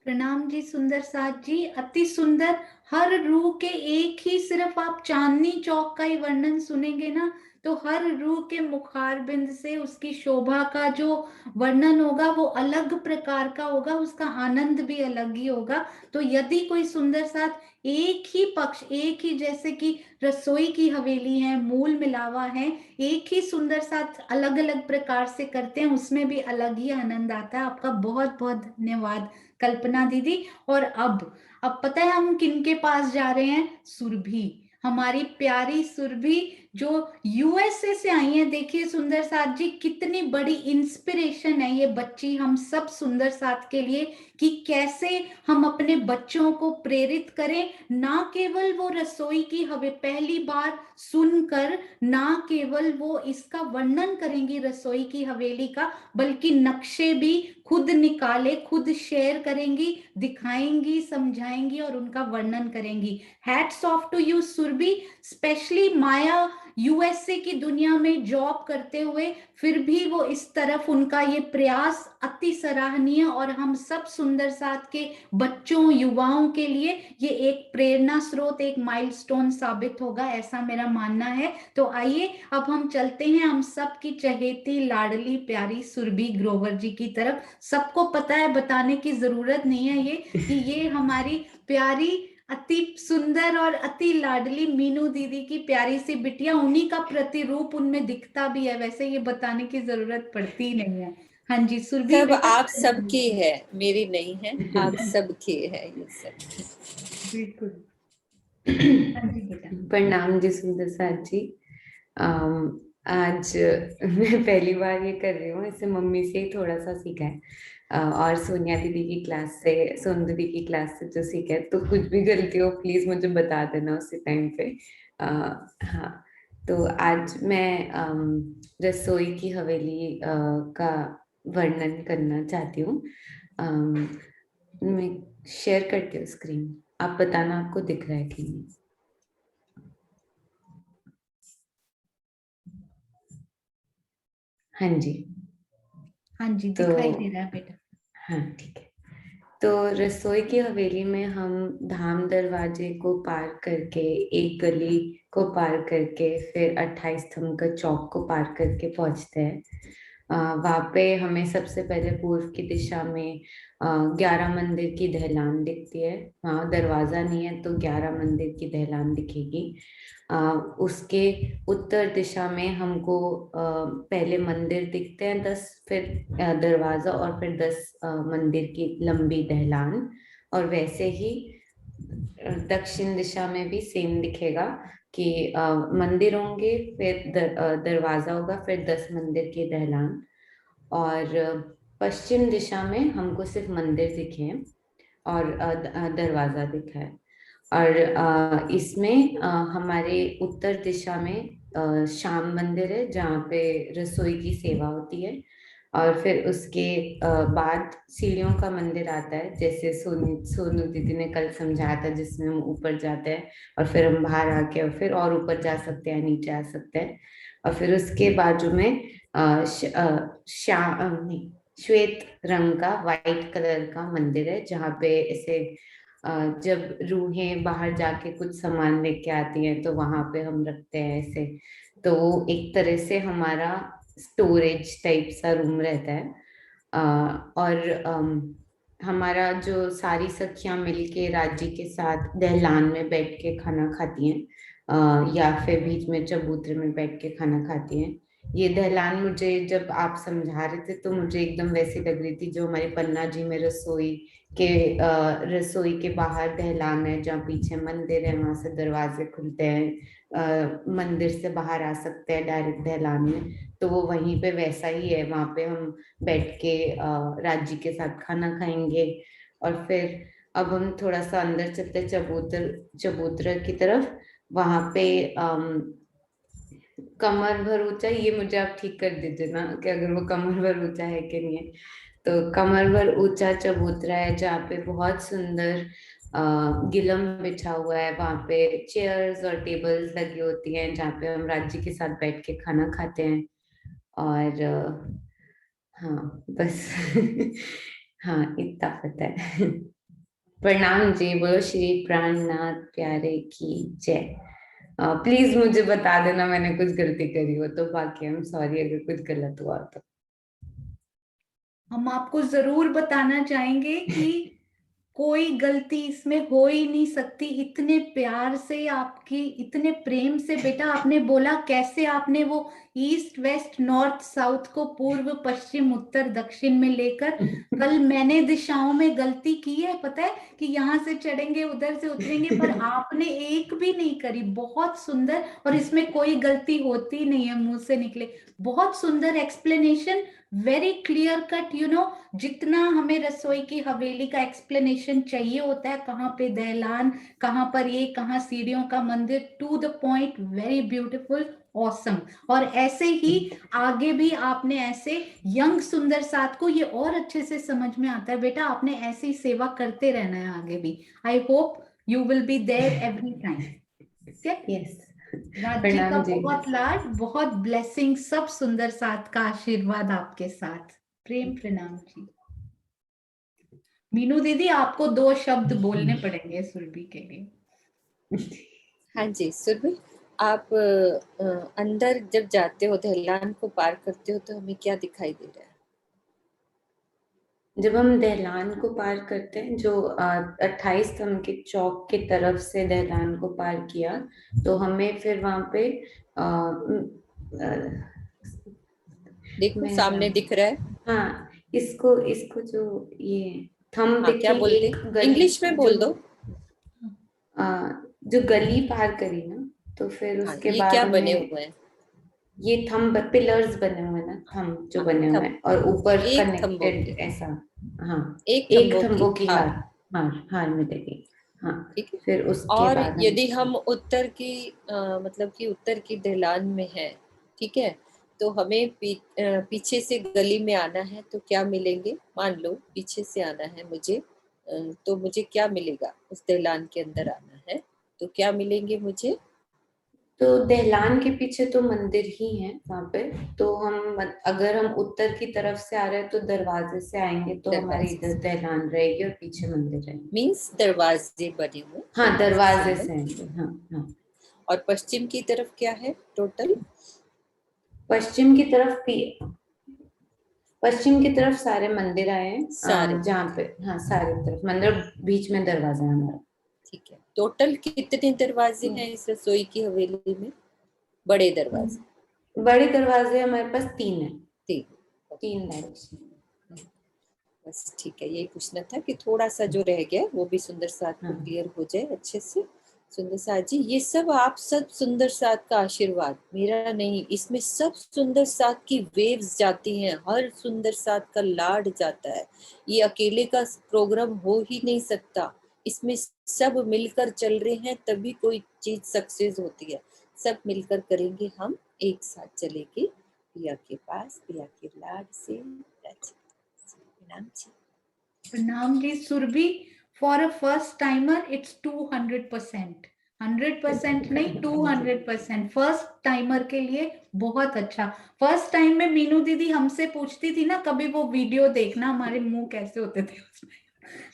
प्रणाम जी सुंदर साथ जी, अति सुंदर। हर रूह के एक ही सिर्फ आप चांदनी चौक का ही वर्णन सुनेंगे ना तो हर रूह के मुखारबिंद से उसकी शोभा का जो वर्णन होगा वो अलग प्रकार का होगा, उसका आनंद भी अलग ही होगा। तो यदि कोई सुंदर साथ एक ही पक्ष, एक ही जैसे कि रसोई की हवेली है, मूल मिलावा है, एक ही सुंदर साथ अलग अलग प्रकार से करते हैं, उसमें भी अलग ही आनंद आता है। आपका बहुत बहुत धन्यवाद कल्पना दीदी। और अब पता है हम किनके पास जा रहे हैं? सुरभि, हमारी प्यारी सुरभि जो यूएसए से आई है। देखिए सुंदर साथ जी कितनी बड़ी इंस्पिरेशन है ये बच्ची हम सब सुंदर साथ के लिए कि कैसे हम अपने बच्चों को प्रेरित करें। ना केवल वो रसोई की हवे पहली बार सुनकर ना केवल वो इसका वर्णन करेंगी रसोई की हवेली का, बल्कि नक्शे भी खुद निकाले, खुद शेयर करेंगी, दिखाएंगी, समझाएंगी और उनका वर्णन करेंगी। Hats off to you Surabhi. Specially Maya USA की दुनिया में जॉब करते हुए फिर भी वो इस तरफ उनका ये प्रयास अति सराहनीय और हम सब सुंदर साथ के बच्चों युवाओं के लिए ये एक प्रेरणा स्रोत, एक माइलस्टोन साबित होगा, ऐसा मेरा मानना है। तो आइए अब हम चलते हैं हम सब की चहेती लाडली प्यारी सुरभि ग्रोवर जी की तरफ। सबको पता है, बताने की जरूरत नहीं है ये कि ये हमारी प्यारी अति सुंदर और अति लाडली मीनू दीदी की प्यारी सी बिटिया, उन्हीं का प्रतिरूप उनमें दिखता भी है। वैसे ये बताने की जरूरत पड़ती ही नहीं है। हाँ जी सुरभि सब बेटा। आप सबकी है, मेरी नहीं है, आप सबकी है ये सब। बिल्कुल। हाँ जी बेटा। प्रणाम जी सुंदर साथ जी। आज मैं पहली बार ये कर रही हूँ, इसे मम्मी से ही थोड़ा सा सीखा है और सोनिया दीदी की क्लास से, सोनू दीदी की क्लास से जो सीखा है। तो कुछ भी गलती हो प्लीज मुझे बता देना उसी टाइम पे। हाँ, तो आज मैं रसोई की हवेली का वर्णन करना चाहती हूँ। मैं शेयर करती हूँ स्क्रीन, आप बताना आपको दिख रहा है कि नहीं। हाँ जी, हाँ जी तो दिखाई दे रहा है बेटा। हाँ ठीक है। तो रसोई की हवेली में हम धाम दरवाजे को पार करके, एक गली को पार करके, फिर 28 स्तंभ का चौक को पार करके पहुंचते हैं। वहां पे हमें सबसे पहले पूर्व की दिशा में 11 मंदिर की दहलान दिखती है। वहाँ दरवाजा नहीं है, तो 11 मंदिर की दहलान दिखेगी। उसके उत्तर दिशा में हमको पहले मंदिर दिखते हैं 10, फिर दरवाजा, और फिर 10 मंदिर की लंबी दहलान। और वैसे ही दक्षिण दिशा में भी सेम दिखेगा कि मंदिर होंगे, फिर दरवाजा होगा, फिर 10 मंदिर की दहलान। और पश्चिम दिशा में हमको सिर्फ मंदिर दिखे हैं और दरवाजा दिखा है। और इसमें हमारे उत्तर दिशा में श्याम मंदिर है, जहाँ पे रसोई की सेवा होती है। और फिर उसके बाद सीढ़ियों का मंदिर आता है, जैसे सोनू दीदी ने कल समझाया था, जिसमें हम ऊपर जाते हैं और फिर हम बाहर आके और फिर और ऊपर जा सकते हैं, नीचे आ सकते हैं। और फिर उसके बाजू में श्वेत रंग का, वाइट कलर का मंदिर है, जहाँ पे ऐसे जब रूहें बाहर जाके कुछ सामान लेके आती हैं तो वहां पे हम रखते हैं ऐसे। तो वो एक तरह से हमारा स्टोरेज टाइप सा रूम रहता है। और हमारा जो सारी सखियां मिलके राज्य के साथ दहलान में बैठ के खाना खाती हैं, या फिर बीच में चबूतरे में बैठ के खाना खाती हैं। ये दहलान मुझे जब आप समझा रहे थे तो मुझे एकदम वैसी लग रही थी जो हमारे पन्ना जी में रसोई के बाहर दहलान है, जहाँ पीछे मंदिर है, वहां से दरवाजे खुलते हैं, मंदिर से बाहर आ सकते हैं डायरेक्ट दहलान में। तो वो वहीं पे वैसा ही है, वहां पे हम बैठ के राज्य के साथ खाना खाएंगे। और फिर अब हम थोड़ा सा अंदर चलते चबूतरा की तरफ। वहां पे कमर भर ऊंचा, ये मुझे आप ठीक कर दीजिए ना कि अगर वो कमर भर ऊंचा है कि नहीं है। तो कमर भर ऊंचा चबूतरा है, जहाँ पे बहुत सुंदर गिलम बिछा हुआ है। वहां पे चेयर्स और टेबल्स लगी होती हैं, जहाँ पे हम राज्य के साथ बैठ के खाना खाते हैं। और हाँ बस हाँ इतना पता है। प्रणाम जी, बोलो श्री प्राणनाथ प्यारे की जय। प्लीज मुझे बता देना मैंने कुछ गलती करी हो तो, बाकी हम सॉरी अगर कुछ गलत हुआ तो। हम आपको जरूर बताना चाहेंगे कि कोई गलती इसमें हो ही नहीं सकती। इतने प्यार से आपकी, इतने प्रेम से बेटा आपने बोला, कैसे आपने वो ईस्ट वेस्ट नॉर्थ साउथ को पूर्व पश्चिम उत्तर दक्षिण में लेकर, कल मैंने दिशाओं में गलती की है, पता है कि यहाँ से चढ़ेंगे उधर से उतरेंगे, पर आपने एक भी नहीं करी। बहुत सुंदर, और इसमें कोई गलती होती नहीं है मुंह से निकले। बहुत सुंदर एक्सप्लेनेशन, वेरी क्लियर कट, जितना हमें रसोई की हवेली का एक्सप्लेनेशन चाहिए होता है, कहाँ पे दहलान, कहाँ पर ये, कहाँ सीढ़ियों का मंदिर, to the point, very beautiful, awesome. और ऐसे ही आगे भी आपने ऐसे यंग सुंदर साथ को ये और अच्छे से समझ में आता है। बेटा आपने ऐसी सेवा करते रहना है आगे भी। I hope you will be there every time. Yes, राज्य का प्रणाम जी। बहुत लाड, बहुत ब्लेसिंग, सब सुंदर साथ का आशीर्वाद आपके साथ। प्रेम प्रणाम जी। मीनू दीदी आपको 2 शब्द बोलने पड़ेंगे सुरभि के लिए। हाँ जी सुरभि, आप अंदर जब जाते हो, दहलान को पार करते हो, तो हमें क्या दिखाई दे रहा है? जब हम दहलान को पार करते हैं, जो 28 स्तंभ के चौक की तरफ से दहलान को पार किया, तो हमें फिर वहां पे देखो सामने दिख रहा है। हाँ, इसको इसको जो ये थंब हाँ, क्या दिखे, बोलते? एक गली इंग्लिश में बोल दो। जो गली पार करी ना, तो फिर हाँ, उसके ये बाद क्या बने हमें हुए हैं? ये थंब, पिलर्स बने हुए हैं ना, थंब जो हाँ, बने हुए हैं, और ऊपर एक थंबों कनेक्टेड की, ऐसा। हाँ, एक एक थंबों थंबों की हार, हार मिलेगी। हाँ, ठीक है। फिर उसके और बाद यदि हम उत्तर की मतलब कि उत्तर की दहलान में है, ठीक है, तो हमें पीछे से गली में आना है, तो क्या मिलेंगे? मान लो पीछे से आना है मुझे, तो मुझे क्या मिलेगा? उस दहलान के अंदर आना है तो क्या मिलेंगे मुझे? तो दहलान के पीछे तो मंदिर ही है वहां पे। तो अगर हम उत्तर की तरफ से आ रहे हैं तो दरवाजे से आएंगे तो हमारे दरवाजे इधर से। दहलान रहेगी और पीछे मंदिर रहेंगे। मीन्स दरवाजे बने हुए। हाँ, दरवाजे से आएंगे। हाँ हाँ। और पश्चिम की तरफ क्या है टोटल? पश्चिम की तरफ पश्चिम की तरफ सारे मंदिर आए हैं, सारे जहाँ पे हाँ सारी तरफ मंदिर, बीच में दरवाजा है हमारा। ठीक है। टोटल कितने दरवाजे हैं इस रसोई की हवेली में? बड़े दरवाजे? बड़े दरवाजे हमारे पास 3 है। 3 डायरेक्शन। बस ठीक है, यही पूछना था कि थोड़ा सा जो रह गया वो भी सुंदर साथ को हाँ। क्लियर हो जाए अच्छे से। सुंदर साथ जी, ये सब आप सब सुंदर साथ का आशीर्वाद, मेरा नहीं, इसमें सब सुंदर साथ की वेव्स जाती हैं, हर सुंदर साथ का लाड जाता है। ये अकेले का प्रोग्राम हो ही नहीं सकता, इसमें सब मिलकर चल रहे हैं तभी कोई चीज सक्सेस होती है। सब मिलकर करेंगे, हम एक साथ चलेंगे पिया के पास, पिया के लाड से। प्रणाम जी। प्रणाम जी। Surabhi, for a first timer it's 200%, 100% नहीं 200%। फर्स्ट टाइमर के लिए बहुत अच्छा। फर्स्ट टाइम में मीनू दीदी हमसे पूछती थी ना, कभी वो वीडियो देखना, हमारे मुंह कैसे होते थे उसमें,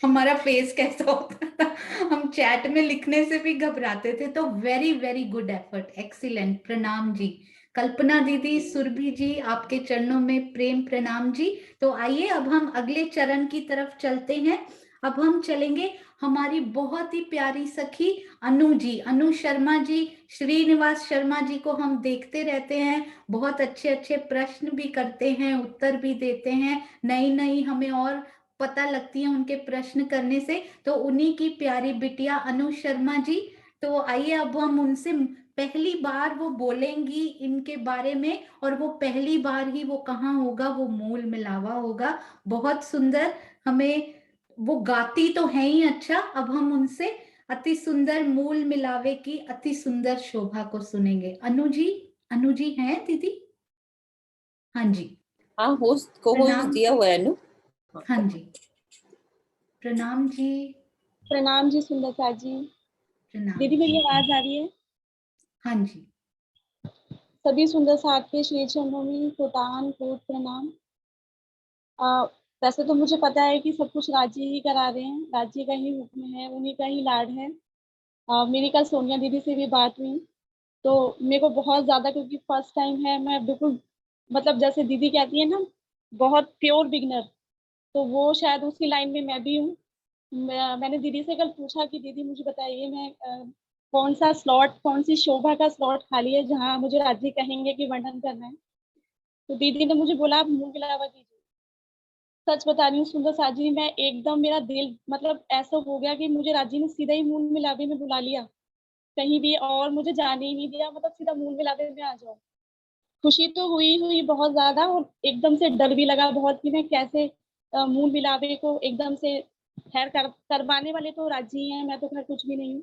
हमारा फेस कैसा होता था, हम चैट में लिखने से भी घबराते थे। तो very very good effort, excellent. प्रणाम जी। कल्पना दीदी, सुरभि जी, आपके चरणों में प्रेम प्रणाम जी। तो आइए अब हम अगले चरण की तरफ चलते हैं। अब हम चलेंगे हमारी बहुत ही प्यारी सखी अनु जी, अनु शर्मा जी। श्रीनिवास शर्मा जी को हम देखते रहते हैं, बहुत अच्छे अच्छे प्रश्न भी करते हैं, उत्तर भी देते हैं, नई नई हमें और पता लगती है उनके प्रश्न करने से। तो उन्हीं की प्यारी बिटिया अनु शर्मा जी। तो आइए अब हम उनसे, पहली बार वो बोलेंगी इनके बारे में, और वो पहली बार ही वो कहाँ होगा, वो मूल मिलावा होगा। बहुत सुंदर, हमें वो गाती तो है ही अच्छा। अब हम उनसे अति सुंदर मूल मिलावे की अति सुंदर शोभा को सुनेंगे। अनु जी, अनु जी हैं दीदी? हाँ जी। हाँ, होस्ट को होस्ट प्रणाम। दिया हुआ है अनु। हाँ जी, प्रणाम जी। प्रणाम जी सुंदरता जी। प्रणाम। दीदी मेरी आवाज आ रही है? हाँ जी। सभी सुंदर साथ के श्री चरणों में कोटान कोट प्रणाम। वैसे तो मुझे पता है कि सब कुछ राज्य ही करा रहे हैं, राज्य का ही हुक्म है, उन्हीं का ही लाड है। मेरी कल सोनिया दीदी से भी बात हुई, तो मेरे को बहुत ज़्यादा, क्योंकि फर्स्ट टाइम है, मैं बिल्कुल मतलब जैसे दीदी कहती है ना, बहुत प्योर बिगनर, तो वो शायद उसी लाइन में मैं भी हूँ। मैंने दीदी से कल पूछा कि दीदी मुझे बताइए, मैं कौन सा स्लॉट, कौन सी शोभा का स्लॉट खाली है जहाँ मुझे राज्य कहेंगे कि वर्णन करना है। तो दीदी ने मुझे बोला आप मूल मिलावा कीजिए। सच बता रही हूँ सुंदर साजी, मैं एकदम, मेरा दिल मतलब ऐसा हो गया कि मुझे राज्य ने सीधा ही मूल मिलावे में बुला लिया, कहीं भी और मुझे जाने ही नहीं दिया, मतलब सीधा मूल मिलावे में आ जाओ। खुशी तो हुई हुई बहुत ज्यादा, और एकदम से डर भी लगा बहुत कि मैं कैसे मूल मिलावे को एकदम से, खैर करवाने वाले तो राज्य ही हैं, मैं तो खैर कुछ भी नहीं हूँ।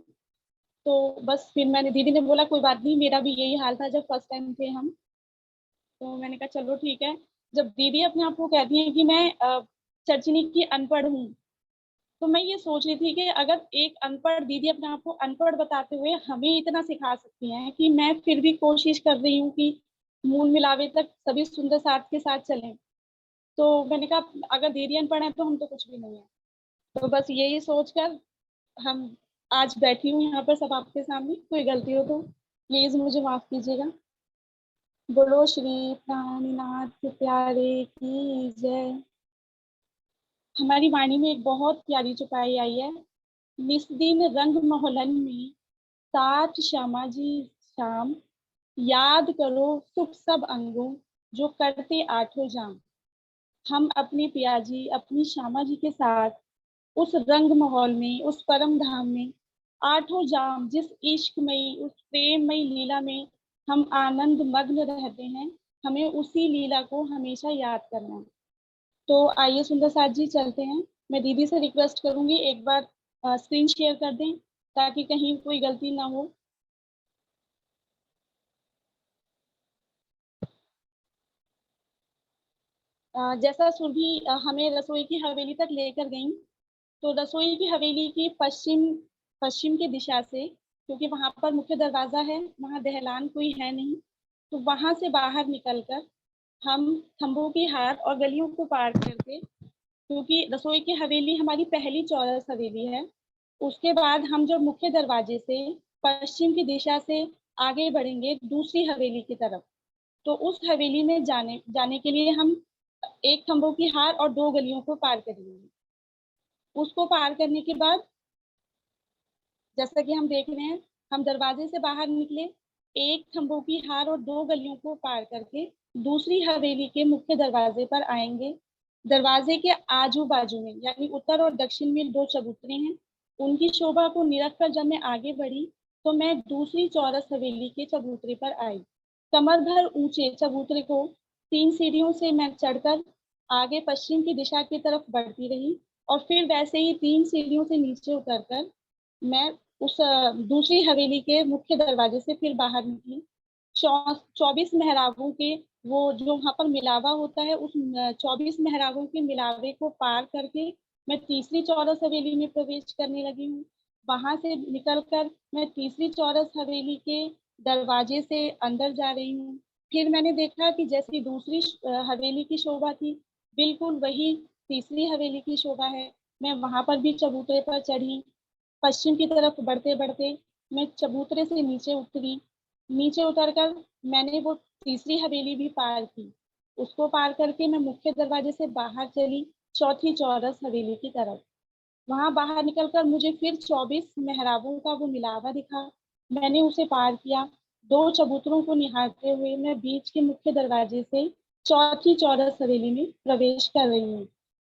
तो बस फिर मैंने, दीदी ने बोला कोई बात नहीं, मेरा भी यही हाल था जब फर्स्ट टाइम थे हम। तो मैंने कहा चलो ठीक है। जब दीदी अपने आप को कहती है कि मैं चर्चिनी की अनपढ़ हूँ, तो मैं ये सोच रही थी कि अगर एक अनपढ़ दीदी अपने आप को अनपढ़ बताते हुए हमें इतना सिखा सकती हैं, कि मैं फिर भी कोशिश कर रही हूँ कि मूल मिलावे तक सभी सुंदर साथ के साथ चलें। तो मैंने कहा अगर दीदी अनपढ़ है तो हम तो कुछ भी नहीं है। तो बस यही सोचकर हम आज बैठी हूँ यहाँ पर सब आपके सामने। कोई गलती हो तो प्लीज मुझे माफ कीजिएगा। बोलो श्री प्राणनाथ प्यारे की जय। हमारी वाणी में एक बहुत प्यारी चौपाई आई है। निस्दिन रंग मोहलन में साथ श्यामा जी शाम, याद करो सुख सब अंगों जो करते आठों जाम। हम अपने पियाजी, अपनी श्यामा जी के साथ उस रंग माहौल में, उस परम धाम में, आठों जाम, जिस इश्कमयी, उस प्रेममयी लीला में हम आनंद मग्न रहते हैं, हमें उसी लीला को हमेशा याद करना है। तो आइए सुंदर साथ जी चलते हैं। मैं दीदी से रिक्वेस्ट करूंगी एक बार स्क्रीन शेयर कर दें, ताकि कहीं कोई गलती ना हो। जैसा सुरभि हमें रसोई की हवेली तक लेकर गई, तो रसोई की हवेली की पश्चिम पश्चिम की दिशा से क्योंकि वहां पर मुख्य दरवाजा है, वहां दहलान कोई है नहीं। तो वहां से बाहर निकलकर हम खंभों की हार और गलियों को पार करके, क्योंकि रसोई की हवेली हमारी पहली चौरस हवेली है, उसके बाद हम जो मुख्य दरवाजे से पश्चिम की दिशा से आगे बढ़ेंगे दूसरी हवेली की तरफ। तो उस हवेली में जाने के लिए हम एक खंभों की हार और 2 गलियों को पार करेंगे। उसको पार करने के बाद जैसा कि हम देख रहे हैं, हम दरवाजे से बाहर निकले, एक खंभों की हार और 2 गलियों को पार करके दूसरी हवेली के मुख्य दरवाजे पर आएंगे। दरवाजे के आजू बाजू में यानी उत्तर और दक्षिण में 2 चबूतरे हैं। उनकी शोभा को निरख कर जब मैं आगे बढ़ी तो मैं दूसरी चौरस हवेली के चबूतरे पर आई। कमर भर ऊंचे चबूतरे को 3 सीढ़ियों से मैं चढ़कर आगे पश्चिम की दिशा की तरफ बढ़ती रही और फिर वैसे ही 3 सीढ़ियों से नीचे उतरकर मैं उस दूसरी हवेली के मुख्य दरवाजे से फिर बाहर निकली। 24 मेहराबों के वो जो वहाँ पर मिलावा होता है, उस 24 मेहराबों के मिलावे को पार करके मैं तीसरी चौरस हवेली में प्रवेश करने लगी हूँ। वहां से निकलकर मैं तीसरी चौरस हवेली के दरवाजे से अंदर जा रही हूँ। फिर मैंने देखा कि जैसी दूसरी हवेली की शोभा थी, बिल्कुल वही तीसरी हवेली की शोभा है। मैं वहां पर भी चबूतरे पर चढ़ी। पश्चिम की तरफ बढ़ते बढ़ते मैं चबूतरे से नीचे उतरी। नीचे उतरकर मैंने वो तीसरी हवेली भी पार की। उसको पार करके मैं मुख्य दरवाजे से बाहर चली चौथी चौरस हवेली की तरफ। वहां बाहर निकलकर मुझे फिर 24 मेहराबों का वो मिलावा दिखा। मैंने उसे पार किया। 2 चबूतरों को निहारते हुए मैं बीच के मुख्य दरवाजे से चौथी चौरस हवेली में प्रवेश कर रही हूँ।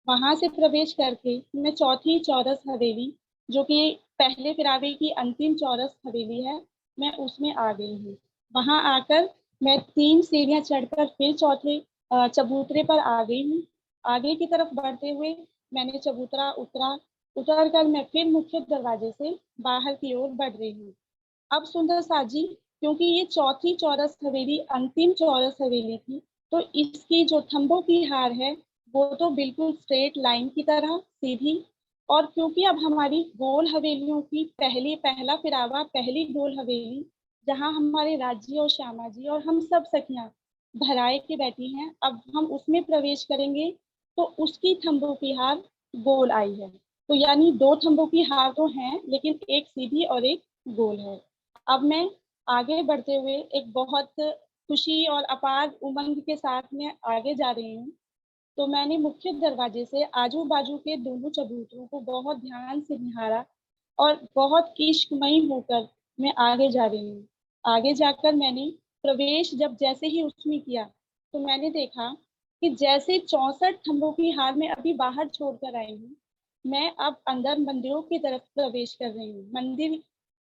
वहां से प्रवेश करके मैं चौथी चौरस हवेली, जो कि पहले फिरावे की अंतिम चौरस हवेली है, मैं उसमें आ गई हूँ। वहां आकर मैं 3 सीढ़ियां चढ़कर फिर चौथे चबूतरे पर आ गई हूँ। आगे की तरफ बढ़ते हुए मैंने चबूतरा उतर कर मैं फिर मुख्य दरवाजे से बाहर की ओर बढ़ रही हूँ। अब सुंदर साथ जी, क्योंकि ये चौथी चौरस हवेली अंतिम चौरस हवेली थी, तो इसकी जो थंबों की हार है वो तो बिल्कुल स्ट्रेट लाइन की तरह सीधी, और क्योंकि अब हमारी गोल हवेलियों की पहला फिरावा पहली गोल हवेली, जहाँ हमारे राज्य और श्यामा जी और हम सब सखियां भराए के बैठी हैं, अब हम उसमें प्रवेश करेंगे तो उसकी थंबों की हार गोल आई है। तो यानी 2 थंबों की हार तो हैं, लेकिन एक सीधी और एक गोल है। अब मैं आगे बढ़ते हुए एक बहुत खुशी और अपार उमंग के साथ में आगे जा रही हूँ। तो मैंने मुख्य दरवाजे से आजू बाजू के दोनों चबूतरों को बहुत ध्यान से निहारा और बहुत इश्कमयी होकर मैं आगे जा रही हूँ। आगे जाकर मैंने प्रवेश जब जैसे ही उसमें किया तो मैंने देखा कि जैसे 64 खंभों की हार में अभी बाहर छोड़कर आई हूँ, मैं अब अंदर मंदिरों की तरफ प्रवेश कर रही हूँ।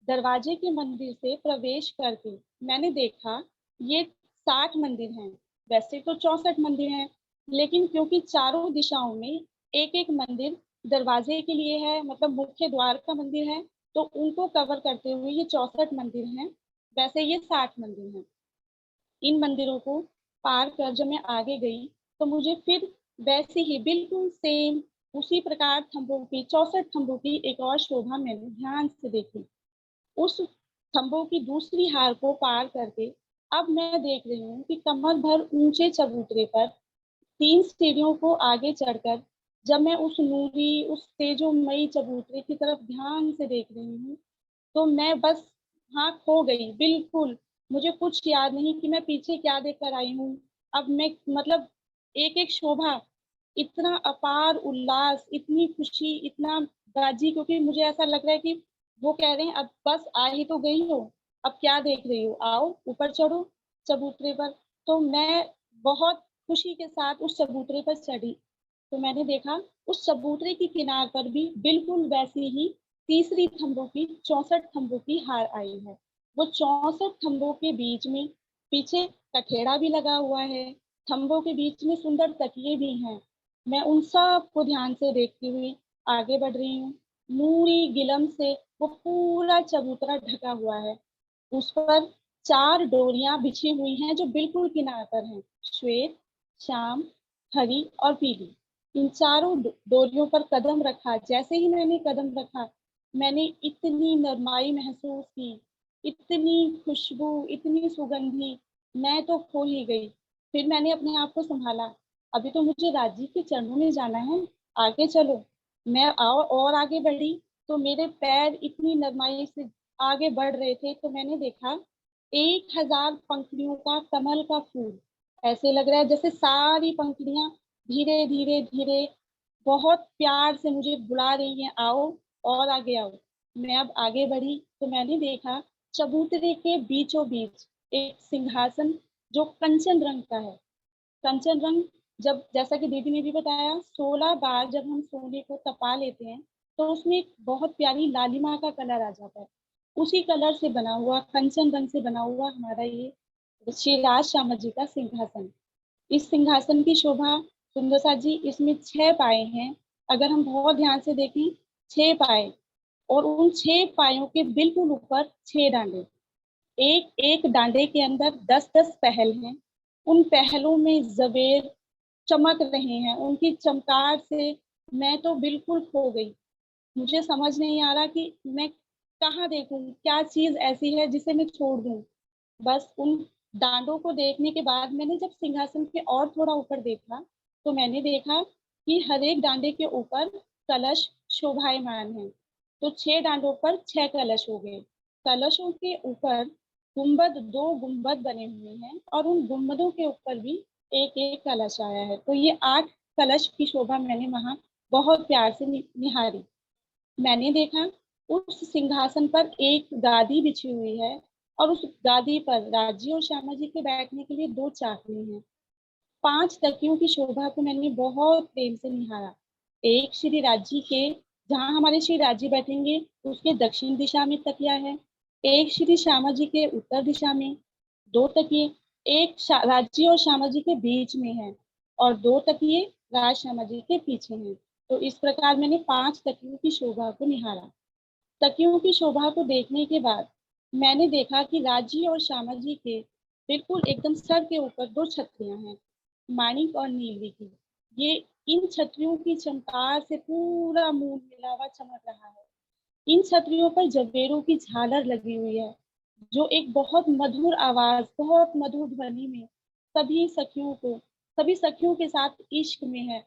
दरवाजे के मंदिर से प्रवेश करके मैंने देखा ये 60 मंदिर हैं। वैसे तो 64 मंदिर हैं, लेकिन क्योंकि चारों दिशाओं में एक एक मंदिर दरवाजे के लिए है, मतलब मुख्य द्वार का मंदिर है, तो उनको कवर करते हुए ये 64 मंदिर हैं। वैसे ये 60 मंदिर हैं। इन मंदिरों को पार कर जब मैं आगे गई तो मुझे फिर वैसे ही बिल्कुल सेम उसी प्रकार खंभों की 64 खंभों की एक और शोभा मैंने ध्यान से देखी। उस खंभों की दूसरी हार को पार करके अब मैं देख रही हूँ कि कमर भर ऊंचे चबूतरे पर 3 सीढ़ियों को आगे चढ़कर जब मैं उस नूरी, उस तेजोमयी चबूतरे की तरफ ध्यान से देख रही हूँ, तो मैं बस हाँ खो गई बिल्कुल। मुझे कुछ याद नहीं कि मैं पीछे क्या देख कर आई हूँ। अब मैं मतलब एक एक शोभा, इतना अपार उल्लास, इतनी खुशी, इतना बाजी, क्योंकि मुझे ऐसा लग रहा है कि वो कह रहे हैं अब बस आ ही तो गई हो, अब क्या देख रही हो, आओ ऊपर चढ़ो चबूतरे पर। तो मैं बहुत खुशी के साथ उस चबूतरे पर चढ़ी। तो मैंने देखा उस चबूतरे की किनार पर भी बिल्कुल वैसी ही तीसरी खंभों की 64 खंभों की हार आई है। वो 64 खंभों के बीच में पीछे कठेड़ा भी लगा हुआ है, खंभों के बीच में सुंदर तकिए भी हैं। मैं उन सब को ध्यान से देखती हुई आगे बढ़ रही हूँ। नूरी गिलम से वो पूरा चबूतरा ढका हुआ है। उस पर 4 डोरियां बिछी हुई हैं जो बिल्कुल किनार पर हैं, श्वेत, श्याम, हरी और पीली। इन चारों डोरियों पर कदम रखा, जैसे ही मैंने कदम रखा मैंने इतनी नरमाई महसूस की, इतनी खुशबू, इतनी सुगंधी, मैं तो खो ही गई। फिर मैंने अपने आप को संभाला, अभी तो मुझे राजी के चरणों में जाना है, आगे चलो। मैं और आगे बढ़ी तो मेरे पैर इतनी नरमाई से आगे बढ़ रहे थे, तो मैंने देखा 1000 पंखुड़ियों का कमल का फूल। ऐसे लग रहा है जैसे सारी पंखुड़ियां धीरे धीरे धीरे बहुत प्यार से मुझे बुला रही हैं, आओ और आगे आओ। मैं अब आगे बढ़ी तो मैंने देखा चबूतरे के बीचों बीच एक सिंहासन जो कंचन रंग का है। कंचन रंग, जब जैसा कि दीदी ने भी बताया, 16 बार जब हम सोने को तपा लेते हैं तो उसमें एक बहुत प्यारी लालिमा का कलर आ जाता है। उसी कलर से बना हुआ, कंचन रंग से बना हुआ हमारा ये श्री राज श्याम जी का सिंहासन। इस सिंहासन की शोभा सुंदरसा जी, इसमें 6 पाए हैं। अगर हम बहुत ध्यान से देखें, 6 पाए, और उन 6 पायों के बिल्कुल ऊपर 6 डांडे। एक एक डांडे के अंदर 10-10 पहल हैं। उन पहलों में जबेर चमक रहे हैं, उनकी चमकार से मैं तो बिल्कुल खो गई। मुझे समझ नहीं आ रहा कि मैं कहाँ देखूं, क्या चीज ऐसी है जिसे मैं छोड़ दूं। बस उन डांडों को देखने के बाद मैंने जब सिंहासन के और थोड़ा ऊपर देखा तो मैंने देखा कि हर एक डांडे के ऊपर कलश शोभायमान है। तो 6 डांडों पर 6 कलश हो गए। कलशों के ऊपर गुंबद, 2 गुंबद बने हुए हैं और उन गुंबदों के ऊपर भी एक एक कलश आया है। तो ये 8 कलश की शोभा मैंने वहां बहुत प्यार से निहारी। मैंने देखा उस सिंहासन पर एक गादी बिछी हुई है और उस गादी पर राजी और श्यामा जी के बैठने के लिए 2 चाकरी हैं। 5 तकियों की शोभा को मैंने बहुत प्रेम से निहारा। एक श्री राजी के, जहाँ हमारे श्री राजी बैठेंगे उसके दक्षिण दिशा में तकिया है। एक श्री श्यामा जी के उत्तर दिशा में 2 तकिए, एक राजी और श्यामा जी के बीच में है और 2 तकिए राज श्यामा जी के पीछे हैं। तो इस प्रकार मैंने 5 तकियों की शोभा को निहारा। तकियों की शोभा को देखने के बाद मैंने देखा कि राजी और श्यामा जी के बिल्कुल एकदम सर के ऊपर 2 छतरियां हैं, माणिक और नीलवी की। ये इन छतरियों की चमकार से पूरा मुंह मिला हुआ चमक रहा है। इन छतरियों पर जवेरों की झालर लगी हुई है, जो एक बहुत मधुर आवाज, बहुत मधुर ध्वनि में सभी सखियों के साथ इश्क में है।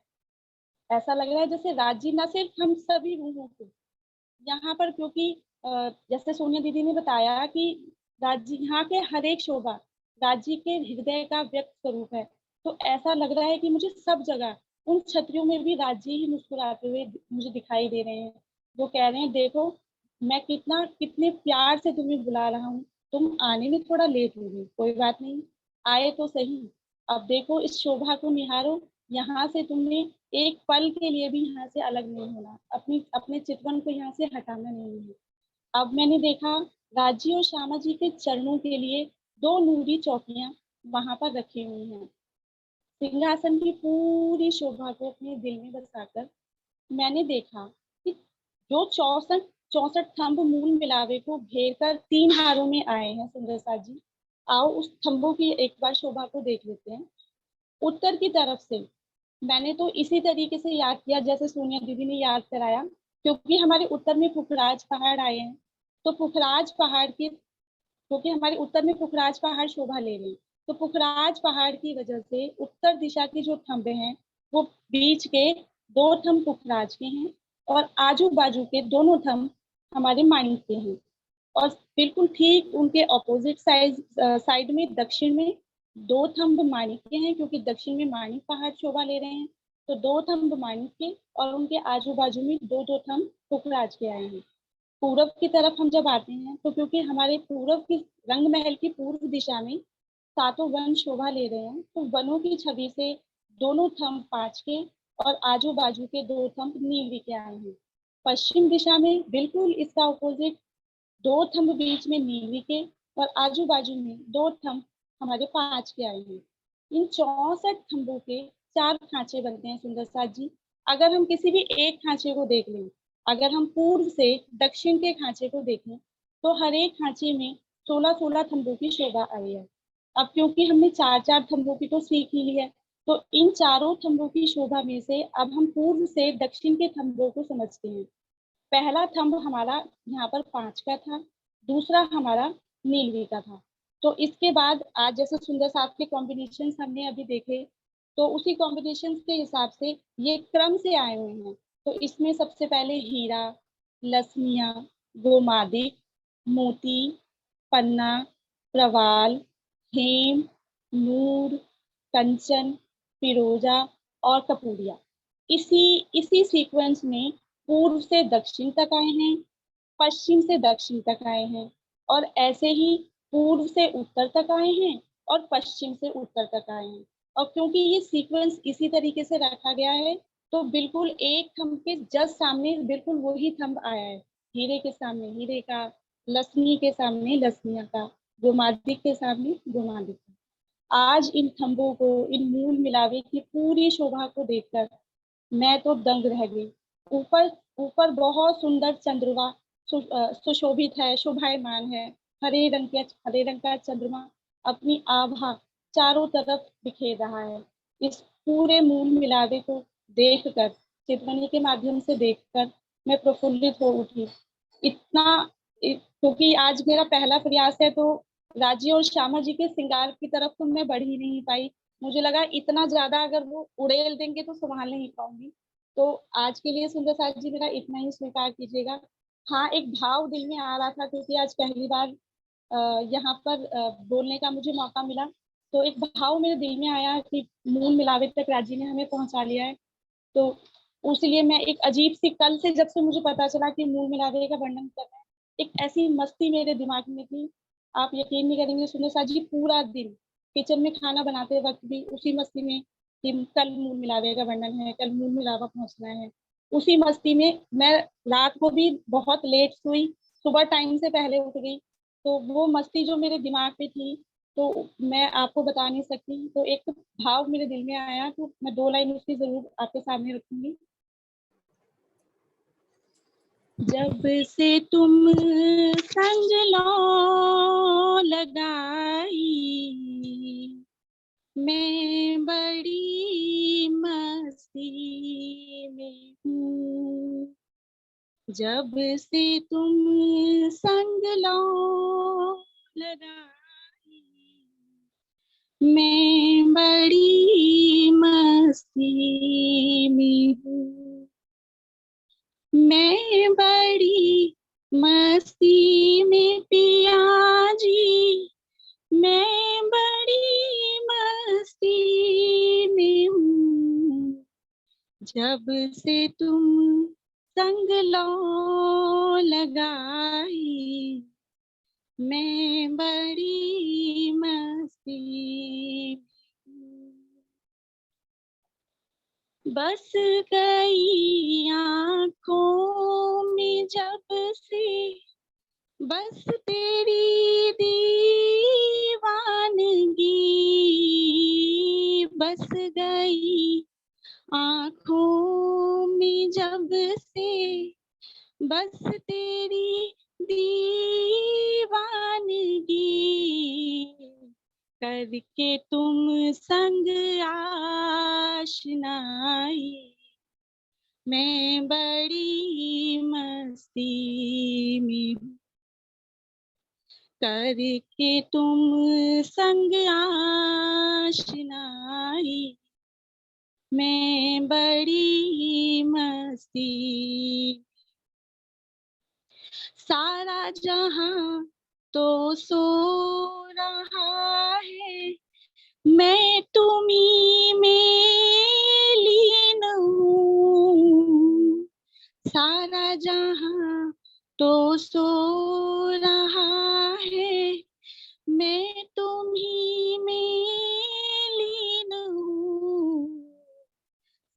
ऐसा लग रहा है जैसे राजी न सिर्फ हम सभी रूहों को यहाँ पर, क्योंकि जैसे सोनिया दीदी ने बताया कि राज्य यहाँ के हर एक शोभा राज्य के हृदय का व्यक्त स्वरूप है। तो ऐसा लग रहा है कि मुझे सब जगह उन छतरियों में भी राज्य ही मुस्कुराते हुए मुझे दिखाई दे रहे हैं, जो कह रहे हैं देखो मैं कितने प्यार से तुम्हें बुला रहा हूँ, तुम आने में थोड़ा लेट हो गई, कोई बात नहीं, आए तो सही। अब देखो इस शोभा को निहारो, यहाँ से तुमने एक पल के लिए भी यहाँ से अलग नहीं होना, अपने चितवन को यहाँ से हटाना नहीं है। अब मैंने देखा राजी और श्यामा जी के चरणों के लिए 2 नूरी चौकियां वहां पर रखी हुई हैं। सिंहासन की पूरी शोभा को अपने दिल में बसाकर मैंने देखा कि जो 64 थंब मूल मिलावे को घेर कर 3 हारों में आए हैं सुंदर सा जी। आओ उस थंबों की एक बार शोभा को देख लेते हैं। उत्तर की तरफ से मैंने तो इसी तरीके से याद किया जैसे सोनिया दीदी ने याद कराया, क्योंकि हमारे उत्तर में पुखराज पहाड़ आए हैं। तो पुखराज पहाड़ की, क्योंकि हमारे उत्तर में पुखराज पहाड़ शोभा ले रहे हैं, तो पुखराज पहाड़ की वजह से उत्तर दिशा के जो थंबे हैं वो बीच के 2 थंब पुखराज के हैं और आजू बाजू के दोनों थंब हमारे माणिक के हैं। और बिल्कुल ठीक उनके ऑपोजिट साइड में दक्षिण में 2 थंब माणिक के हैं, क्योंकि दक्षिण में माणिक पहाड़ शोभा ले रहे हैं। तो 2 थंब माणिक के और उनके आजू बाजू में 2-2 थंब पुखराज के आए हैं। पूर्व की तरफ हम जब आते हैं तो क्योंकि हमारे पूर्व की रंग महल की पूर्व दिशा में 7 वन शोभा ले रहे हैं, तो वनों की छवि से दोनों थंब 5 के और आजू बाजू के 2 थंब नीलवी के आए हैं। पश्चिम दिशा में बिल्कुल इसका ऑपोजिट 2 थंब बीच में नीलवी के और आजू बाजू में 2 थंब हमारे 5 के आए हैं। इन 64 थंबों के 4 खांचे बनते हैं सुंदर साथ जी। अगर हम किसी भी एक खांचे को देख लें, अगर हम पूर्व से दक्षिण के खांचे को देखें तो हर एक खांचे में 16-16 थंबों की शोभा आई है। अब क्योंकि हमने 4-4 थंबों की तो सीख ही ली है, तो इन चारों थंबों की शोभा में से अब हम पूर्व से दक्षिण के थंबों को समझते हैं। पहला थंब हमारा यहाँ पर 5 का था, दूसरा हमारा नीलवी का था। तो इसके बाद आज जैसे सुंदर साथ के कॉम्बिनेशन हमने अभी देखे, तो उसी कॉम्बिनेशन के हिसाब से ये क्रम से आए हुए हैं। तो इसमें सबसे पहले हीरा, लसनिया, गोमादिक, मोती, पन्ना, प्रवाल, हेम, नूर, कंचन, फिरोजा और कपूरिया। इसी सीक्वेंस में पूर्व से दक्षिण तक आए हैं, पश्चिम से दक्षिण तक आए हैं, और ऐसे ही पूर्व से उत्तर तक आए हैं और पश्चिम से उत्तर तक आए हैं। और क्योंकि ये सीक्वेंस इसी तरीके से रखा गया है, तो बिल्कुल एक थंब के जस्ट सामने बिल्कुल वही थंब आया है। हीरे के सामने हीरे का, लसनी के सामने लसनिया का, गोमादिक के सामने गोमादिक का। आज इन थंबों को, इन मूल मिलावे की पूरी शोभा को देखकर मैं तो दंग रह गई। ऊपर ऊपर बहुत सुंदर चंद्रमा सुशोभित है, शोभायमान है। हरे रंग का चंद्रमा अपनी आभा चारों तरफ बिखेर रहा है। इस पूरे मूल मिलावे को देखकर, चित्रमणि के माध्यम से देखकर मैं प्रफुल्लित हो उठी। क्योंकि आज मेरा पहला प्रयास है, तो राजी और श्यामा जी के श्रृंगार की तरफ तो मैं बढ़ ही नहीं पाई। मुझे लगा इतना ज्यादा अगर वो उड़ेल देंगे तो संभाल नहीं पाऊंगी। तो आज के लिए सुंदर साथ जी मेरा इतना ही स्वीकार कीजिएगा। हाँ, एक भाव दिल में आ रहा था, क्योंकि आज पहली बार यहाँ पर बोलने का मुझे मौका मिला। तो एक भाव मेरे दिल में आया कि मूल मिलावे तक राजी ने हमें पहुंचा लिया है। तो उसलिए मैं एक अजीब सी, कल से जब से मुझे पता चला कि मूल मिलावे का वर्णन करना है, एक ऐसी मस्ती मेरे दिमाग में थी, आप यकीन नहीं करेंगे सुंदर साथ जी, पूरा दिन किचन में खाना बनाते वक्त भी उसी मस्ती में कि कल मूल मिलावे का वर्णन है, कल मूल मिलावा पहुंचना है। उसी मस्ती में मैं रात को भी बहुत लेट सोई, सुबह टाइम से पहले उठ गई। तो वो मस्ती जो मेरे दिमाग पे थी, तो मैं आपको बता नहीं सकती। तो एक भाव मेरे दिल में आया, तो मैं 2 लाइन उसकी जरूर आपके सामने रखूंगी। जब से तुम संग लो लगाई, मैं बड़ी मस्ती में हूँ। जब से तुम संग लो लगाई, मैं बड़ी मस्ती में हूँ। मैं बड़ी मस्ती में पिया जी, मैं बड़ी मस्ती में हूँ। जब से तुम संग लो लगाई, मैं बड़ी मस्ती में हूँ। बस गई आँखों में जब से बस तेरी दीवानगी, बस गई आँखों में जब से बस तेरी दीवानगी, करके तुम संग आशनाई, मैं बड़ी मस्ती में हूँ। करके तुम संग आशनाई, मैं बड़ी मस्ती। सारा जहां तो सो रहा है, मैं तुम्ही में लीन हूँ। सारा जहां तो सो रहा है, मैं तुम्ही में लीन हूँ।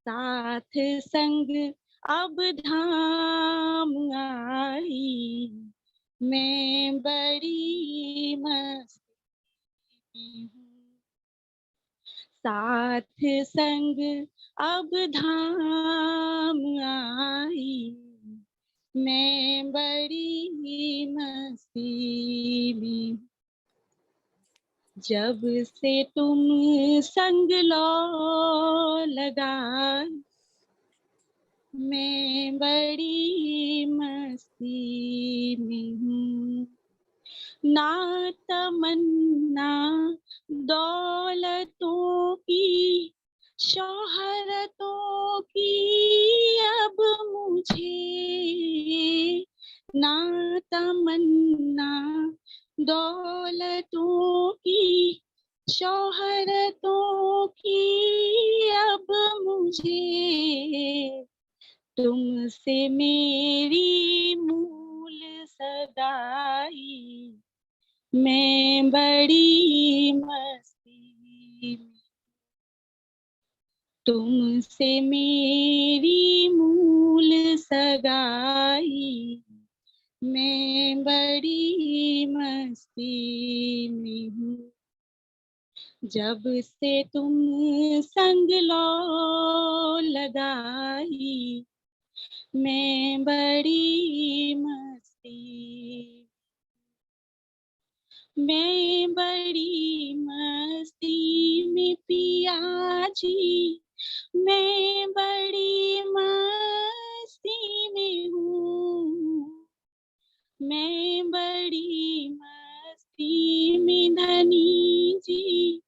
साथ संग अब धाम आई, मैं बड़ी मस्ती हूँ। साथ संग अब धाम आई, मैं बड़ी मस्ती में। जब से तुम संग लो लगाई, मैं बड़ी मस्ती में हूँ। ना तमन्ना दौलतों की, शोहरतों की अब मुझे, ना तमन्ना दौलतों की, शोहरतों की अब मुझे, तुमसे मेरी मूल सगाई, मैं बड़ी मस्ती में, तुमसे मेरी मूल सगाई, मैं बड़ी मस्ती में हूँ। जब से तुम संग लो लगाई, मैं बड़ी मस्ती, मैं बड़ी मस्ती में पिया जी, मैं बड़ी मस्ती में हूँ, मैं बड़ी मस्ती में धनी जी,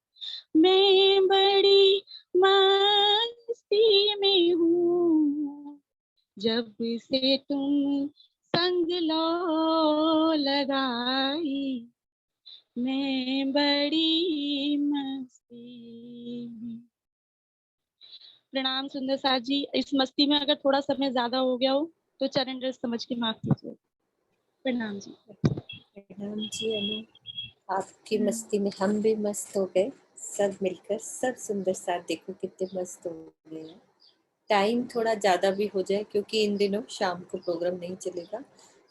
मैं बड़ी मस्ती में हूँ। जब से तुम संग लो लगाई, मैं बड़ी मस्ती में। प्रणाम सुंदर साथ जी, इस मस्ती में अगर थोड़ा समय ज्यादा हो गया हो तो चरण रस समझ के माफ कीजिए। प्रणाम जी। प्रणाम जी अनु, आपकी मस्ती में हम भी मस्त हो गए, सब मिलकर सब सुंदर साथ देखो कितने मस्त हो गए हैं। टाइम थोड़ा ज़्यादा भी हो जाए क्योंकि इन दिनों शाम को प्रोग्राम नहीं चलेगा,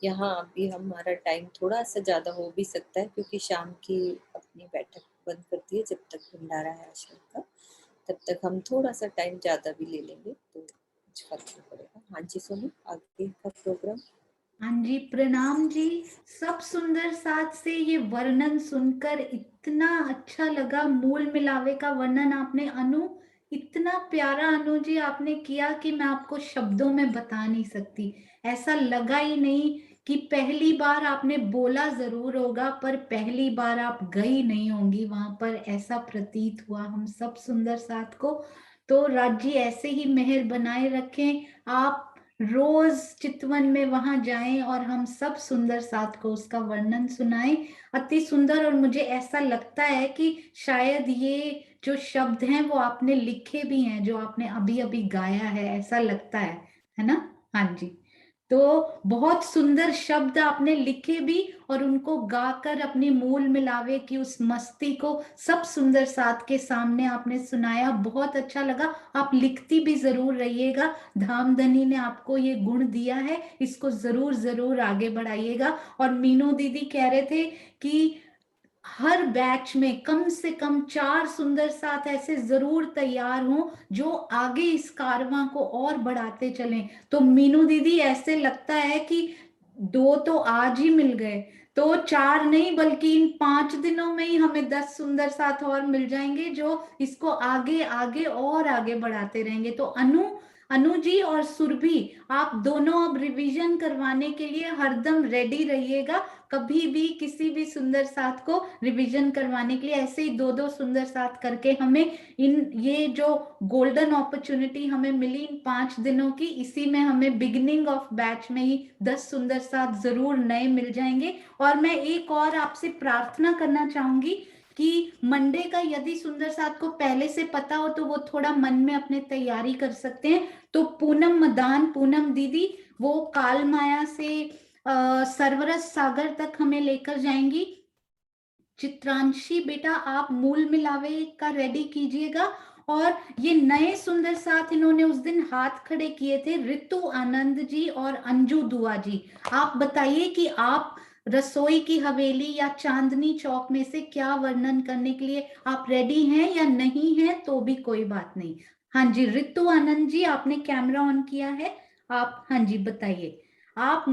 यहाँ अभी हमारा टाइम थोड़ा सा ज़्यादा हो भी सकता है क्योंकि शाम की अपनी बैठक बंद करती है जब तक भंडारा है आश्रम का, तब तक हम थोड़ा सा टाइम ज़्यादा भी ले लेंगे तो कुछ फर्क नहीं पड़ेगा। हाँ जी सोनू, आगे का प्रोग्राम। हाँ जी, प्रणाम जी। सब सुंदर साथ से ये वर्णन सुनकर इतना अच्छा लगा, मूल मिलावे का वर्णन आपने अनु, इतना प्यारा अनु जी आपने किया कि मैं आपको शब्दों में बता नहीं सकती। ऐसा लगा ही नहीं कि पहली बार आपने बोला जरूर होगा पर पहली बार आप गई नहीं होंगी वहां पर, ऐसा प्रतीत हुआ हम सब सुंदर साथ को। तो राज जी ऐसे ही मेहर बनाए रखें, आप रोज चितवन में वहां जाएं और हम सब सुंदर साथ को उसका वर्णन सुनाएं। अति सुंदर, और मुझे ऐसा लगता है कि शायद ये जो शब्द हैं वो आपने लिखे भी हैं, जो आपने अभी अभी गाया है, ऐसा लगता है ना? हाँ जी। तो बहुत सुंदर शब्द आपने लिखे भी और उनको गाकर अपनी मूल मिलावे की उस मस्ती को सब सुंदर साथ के सामने आपने सुनाया, बहुत अच्छा लगा। आप लिखती भी जरूर रहिएगा, धामधनी ने आपको ये गुण दिया है, इसको जरूर जरूर आगे बढ़ाइएगा। और मीनू दीदी कह रहे थे कि हर बैच में कम से कम 4 सुंदर साथ ऐसे जरूर तैयार हों जो आगे इस कारवां को और बढ़ाते चलें। तो मीनू दीदी ऐसे लगता है कि 2 तो आज ही मिल गए, तो 4 नहीं बल्कि इन 5 दिनों में ही हमें 10 सुंदर साथ और मिल जाएंगे जो इसको आगे आगे और आगे बढ़ाते रहेंगे। तो अनु जी और सुरभि, आप दोनों अब रिवीजन करवाने के लिए हरदम रेडी रहिएगा, कभी भी किसी भी सुंदर साथ को रिवीजन करवाने के लिए। ऐसे ही 2-2 सुंदर साथ करके हमें ये जो गोल्डन अपॉर्चुनिटी हमें मिली इन 5 दिनों की, इसी में हमें बिगिनिंग ऑफ बैच में ही 10 सुंदर साथ जरूर नए मिल जाएंगे। और मैं एक और आपसे प्रार्थना करना चाहूंगी कि मंडे का यदि सुंदर साथ को पहले से पता हो तो वो थोड़ा मन में अपने तैयारी कर सकते हैं। तो पूनम मदान, पूनम दीदी वो काल माया से सरवरस सागर तक हमें लेकर जाएंगी। चित्रांशी बेटा आप मूल मिलावे का रेडी कीजिएगा। और ये नए सुंदर साथ इन्होंने उस दिन हाथ खड़े किए थे, रितु आनंद जी और अंजू दुआ जी, आप बताइए कि आप रसोई की हवेली या चांदनी चौक में से क्या वर्णन करने के लिए आप रेडी हैं, या नहीं हैं तो भी कोई बात नहीं। हाँ जी, रितु आनंद जी आपने कैमरा ऑन किया है, आप हाँ जी बताइए, आप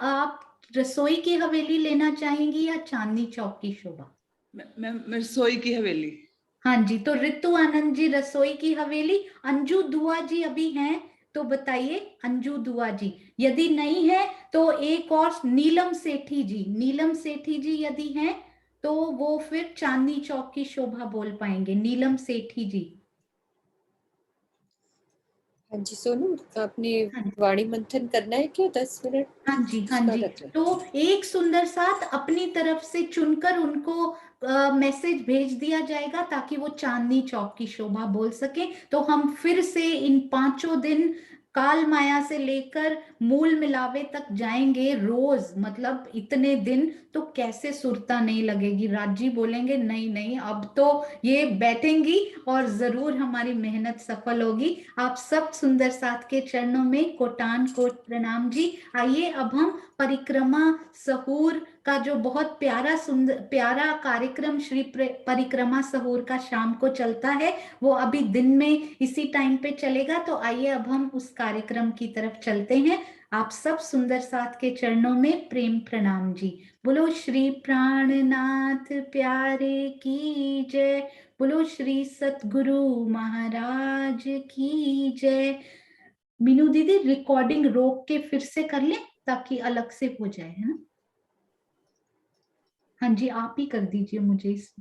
आप रसोई की हवेली लेना चाहेंगी या चांदनी चौक की शोभा? मैं रसोई की हवेली। हाँ जी, तो रितु आनंद जी रसोई की हवेली, अंजू दुआ जी अभी हैं तो बताइए अंजू दुआ जी, यदि नहीं है तो एक और नीलम सेठी जी, नीलम सेठी जी यदि हैं तो वो फिर चांदनी चौक की शोभा बोल पाएंगे। नीलम सेठी जी। हाँ जी सोनू, आपने हाँ जी। वाणी मंथन करना है क्या 10 मिनट? हाँ जी, हाँ उसका जी। रख लें। तो एक सुंदर साथ अपनी तरफ से चुनकर उनको मैसेज भेज दिया जाएगा ताकि वो चांदनी चौक की शोभा बोल सके। तो हम फिर से इन 5 दिन काल माया से लेकर मूल मिलावे तक जाएंगे रोज, मतलब इतने दिन, तो कैसे सुरता नहीं लगेगी। राजी बोलेंगे नहीं नहीं अब तो ये बैठेंगी और जरूर हमारी मेहनत सफल होगी। आप सब सुंदर साथ के चरणों में कोटान कोट प्रणाम जी। आइए अब हम परिक्रमा सहूर का जो बहुत प्यारा सुंदर प्यारा कार्यक्रम श्री परिक्रमा सहूर का शाम को चलता है, वो अभी दिन में इसी टाइम पे चलेगा। तो आइए अब हम उस कार्यक्रम की तरफ चलते हैं। आप सब सुंदर साथ के चरणों में प्रेम प्रणाम जी। बोलो श्री प्राणनाथ प्यारे की जय, बोलो श्री सतगुरु महाराज की जय। मीनू दीदी रिकॉर्डिंग रोक के फिर से कर ले ताकि अलग से हो जाए, है ना। हाँ जी, आप ही कर दीजिए मुझे इस